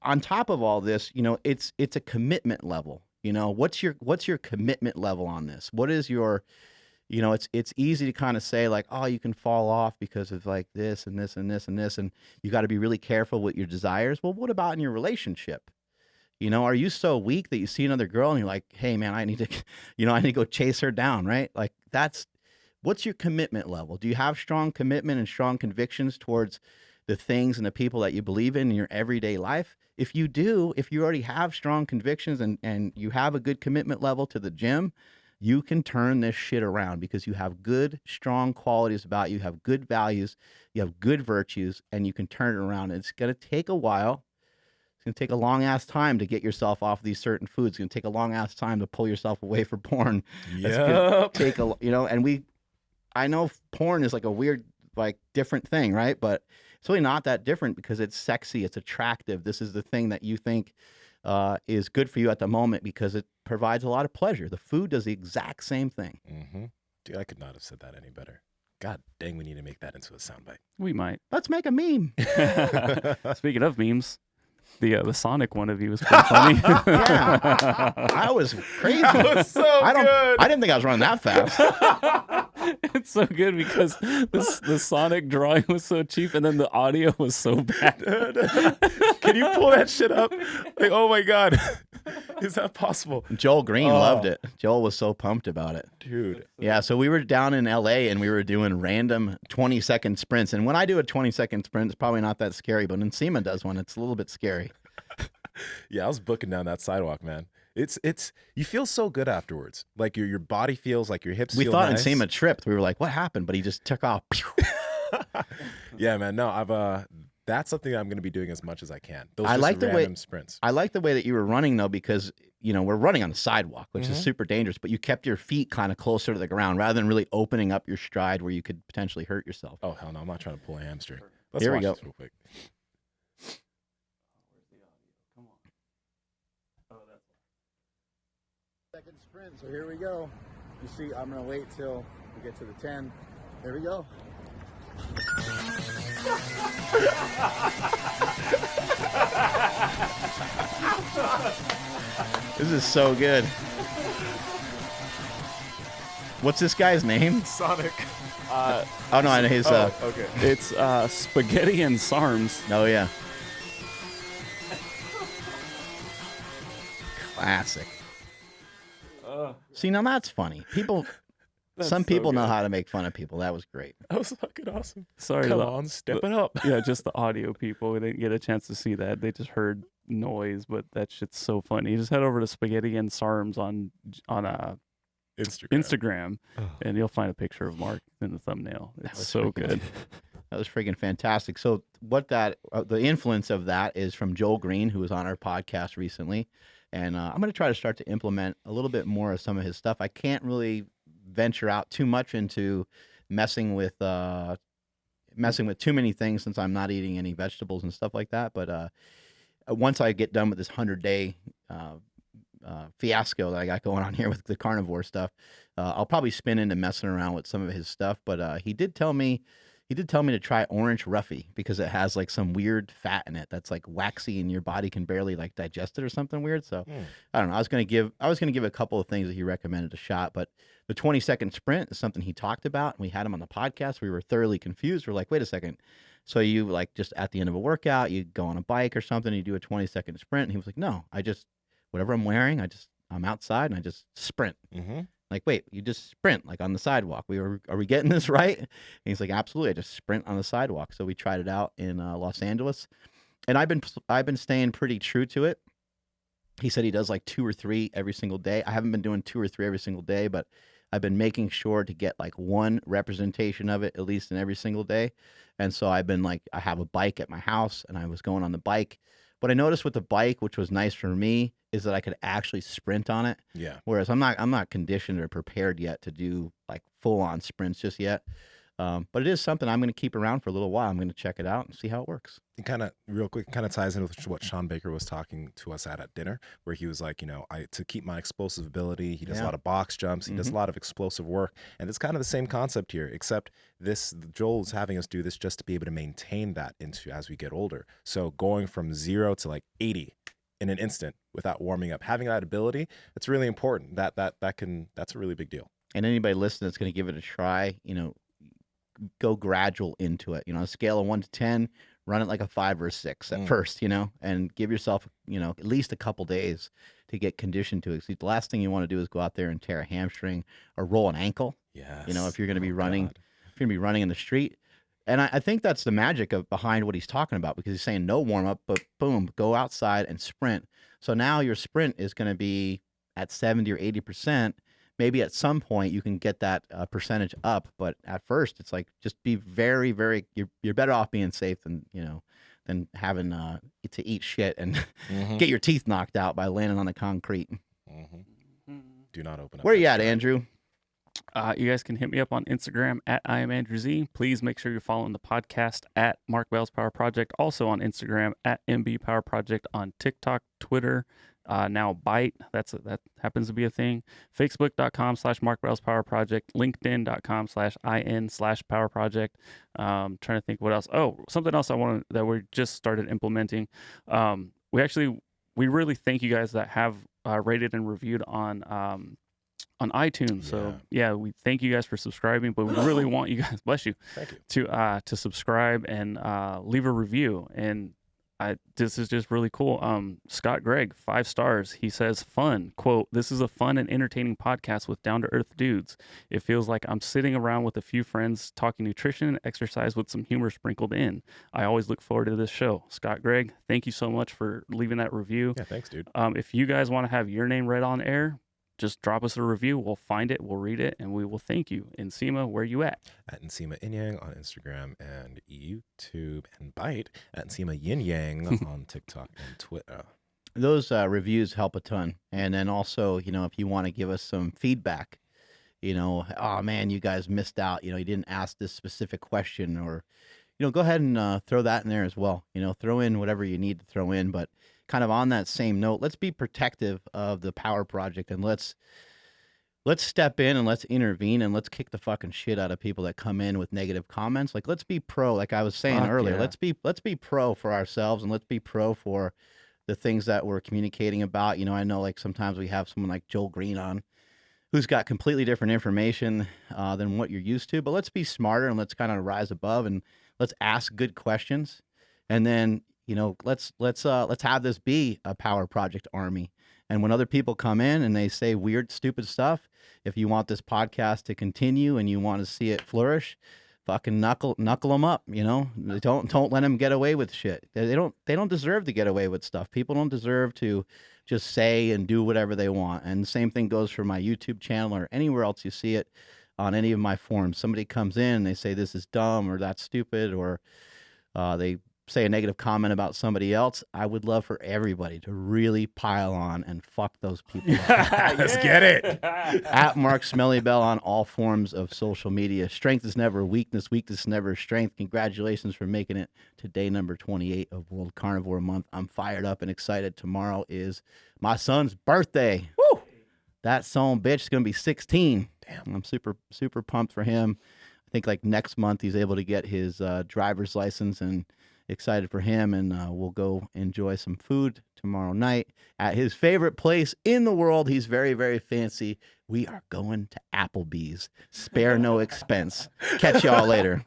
S1: on top of all this, you know, it's a commitment level. You know, what's your commitment level on this? What is your, you know, it's easy to kind of say like, oh, you can fall off because of like this and this and this and this, and you got to be really careful with your desires. Well, what about in your relationship? You know, are you so weak that you see another girl and you're like, hey man, I need to go chase her down, right? Like what's your commitment level? Do you have strong commitment and strong convictions towards the things and the people that you believe in your everyday life? If you do, if you already have strong convictions and you have a good commitment level to the gym, you can turn this shit around because you have good, strong qualities about you, have good values, you have good virtues, and you can turn it around. And it's going to take a while. It's going to take a long ass time to get yourself off these certain foods. It's going to take a long ass time to pull yourself away from porn.
S2: Yeah.
S1: Take a, you know, and I know porn is like a weird, like different thing, right? But it's really not that different because it's sexy, it's attractive. This is the thing that you think is good for you at the moment because it provides a lot of pleasure. The food does the exact same thing.
S2: Dude, I could not have said that any better. God dang, we need to make that into a soundbite.
S3: We might.
S1: Let's make a meme.
S3: Speaking of memes, the Sonic one of you was pretty funny.
S1: Yeah, I was crazy.
S2: That was so good.
S1: I didn't think I was running that fast.
S3: It's so good because the Sonic drawing was so cheap and then the audio was so bad.
S2: Can you pull that shit up? Like, oh my God. Is that possible?
S1: Joel Green loved it. Joel was so pumped about it.
S2: Dude.
S1: Yeah, so we were down in LA and we were doing random 20-second sprints. And when I do a 20-second sprint, it's probably not that scary, but Nsima does one. It's a little bit scary.
S2: Yeah, I was booking down that sidewalk, man. It's you feel so good afterwards. Like your body feels like your hips
S1: we
S2: feel
S1: thought
S2: nice.
S1: Nsima tripped. We were like, what happened? But he just took off.
S2: Yeah, man. No, that's something I'm going to be doing as much as I can. Those
S1: I like the
S2: random
S1: way
S2: sprints.
S1: I like the way that you were running though, because you know we're running on the sidewalk, which is super dangerous. But you kept your feet kind of closer to the ground rather than really opening up your stride where you could potentially hurt yourself.
S2: Oh hell no, I'm not trying to pull a hamstring. Let's
S1: Here we
S2: watch
S1: go.
S2: this real quick.
S4: Second sprint, so here we go. You see, I'm gonna wait till we get to the 10. Here we go.
S1: This is so good. What's this guy's name?
S2: Sonic.
S1: Oh no, I know his.
S2: Okay.
S3: It's spaghetti and SARMs.
S1: Oh yeah. Classic. See, now that's funny. Some people know how to make fun of people. That was great.
S2: That was fucking awesome.
S3: Sorry,
S2: Come on, step it up.
S3: Yeah, just the audio people. We didn't get a chance to see that. They just heard noise, but that shit's so funny. Just head over to Spaghetti and SARMs on Instagram, and you'll find a picture of Mark in the thumbnail. It's so good.
S1: That was freaking fantastic. So the influence of that is from Joel Green, who was on our podcast recently. And I'm going to try to start to implement a little bit more of some of his stuff. I can't really venture out too much into messing with too many things, since I'm not eating any vegetables and stuff like that. But once I get done with this 100-day fiasco that I got going on here with the carnivore stuff, I'll probably spin into messing around with some of his stuff. But he did tell me to try orange roughy, because it has like some weird fat in it that's like waxy and your body can barely like digest it or something weird. So I don't know. I was gonna give a couple of things that he recommended a shot, but the 20-second sprint is something he talked about, and we had him on the podcast. We were thoroughly confused. We're like, wait a second. So you like just at the end of a workout, you go on a bike or something, and you do a 20-second sprint. And he was like, no, whatever I'm wearing, I'm outside and I just sprint. Like, wait, you just sprint like on the sidewalk. Are we getting this right? And he's like, absolutely. I just sprint on the sidewalk. So we tried it out in Los Angeles, and I've been staying pretty true to it. He said he does like 2 or 3 every single day. I haven't been doing 2 or 3 every single day, but I've been making sure to get like one representation of it at least in every single day. And so I've been like, I have a bike at my house, and I was going on the bike. What I noticed with the bike, which was nice for me, is that I could actually sprint on it.
S2: Yeah.
S1: Whereas I'm not conditioned or prepared yet to do like full on sprints just yet. But it is something I'm going to keep around for a little while. I'm going to check it out and see how it works.
S2: It kind of real quick kind of ties in with what Sean Baker was talking to us at dinner, where he was like, to keep my explosive ability, he does a lot of box jumps, he does a lot of explosive work, and it's kind of the same concept here, except Joel's having us do this just to be able to maintain that as we get older. So going from 0 to like 80 in an instant without warming up, having that ability, it's really important. That's a really big deal.
S1: And anybody listening that's going to give it a try, go gradual into it. On a scale of 1 to 10, run it like a 5 or a 6 at first, and give yourself, at least a couple days to get conditioned to it. See, the last thing you want to do is go out there and tear a hamstring or roll an ankle.
S2: Yes.
S1: If you're going to be running, in the street. And I think that's the magic behind what he's talking about, because he's saying no warm up, but boom, go outside and sprint. So now your sprint is going to be at 70 or 80%. Maybe at some point you can get that percentage up, but at first it's like, just be very, very. You're better off being safe than having to eat shit and get your teeth knocked out by landing on the concrete.
S2: Do not open up.
S1: Where are you at, Andrew?
S3: You guys can hit me up on Instagram at I am Andrew Z. Please make sure you're following the podcast at Mark Bell's Power Project. Also on Instagram at MB Power Project, on TikTok, Twitter. Now Byte, that happens to be a thing. Facebook.com/Mark Bell's Power Project. LinkedIn.com/IN/Power Project. Trying to think what else. Oh, something else that we just started implementing. We really thank you guys that have rated and reviewed on iTunes. So yeah, we thank you guys for subscribing, but we really want you guys, bless you,
S2: thank you,
S3: to subscribe and leave a review. And this is just really cool. Scott Gregg, 5 stars. He says, fun, quote, "This is a fun and entertaining podcast with down-to-earth dudes. It feels like I'm sitting around with a few friends talking nutrition and exercise with some humor sprinkled in. I always look forward to this show." Scott Gregg, thank you so much for leaving that review.
S2: Yeah, thanks, dude.
S3: If you guys want to have your name read on air, just drop us a review. We'll find it, we'll read it, and we will thank you. Nsima, where you at?
S2: At Nsima Inyang on Instagram and YouTube, and Byte at Nsima Yin Yang on TikTok and Twitter.
S1: Those reviews help a ton. And then also, if you want to give us some feedback, oh man, you guys missed out. You didn't ask this specific question, or, go ahead and throw that in there as well. Throw in whatever you need to throw in, but kind of on that same note, let's be protective of the Power Project, and let's step in and let's intervene, and let's kick the fucking shit out of people that come in with negative comments. Like, let's be pro, like I was saying earlier. Yeah. Let's be pro for ourselves, and let's be pro for the things that we're communicating about. I know like sometimes we have someone like Joel Green on who's got completely different information than what you're used to, but let's be smarter and let's kind of rise above, and let's ask good questions. And then, let's have this be a Power Project army. And when other people come in and they say weird, stupid stuff, if you want this podcast to continue and you want to see it flourish, fucking knuckle them up. Don't let them get away with shit. They don't deserve to get away with stuff. People don't deserve to just say and do whatever they want. And the same thing goes for my YouTube channel or anywhere else you see it on any of my forums. Somebody comes in and they say this is dumb or that's stupid, or they say a negative comment about somebody else, I would love for everybody to really pile on and fuck those people up.
S2: Let's get it.
S1: At Mark Smellybell on all forms of social media. Strength is never a weakness. Weakness is never a strength. Congratulations for making it to day number 28 of World Carnivore Month. I'm fired up and excited. Tomorrow is my son's birthday. Woo! That son bitch is going to be 16. Damn. I'm super, super pumped for him. I think like next month he's able to get his driver's license, and excited for him. And we'll go enjoy some food tomorrow night at his favorite place in the world. He's very, very fancy. We are going to Applebee's. Spare no expense. Catch y'all later.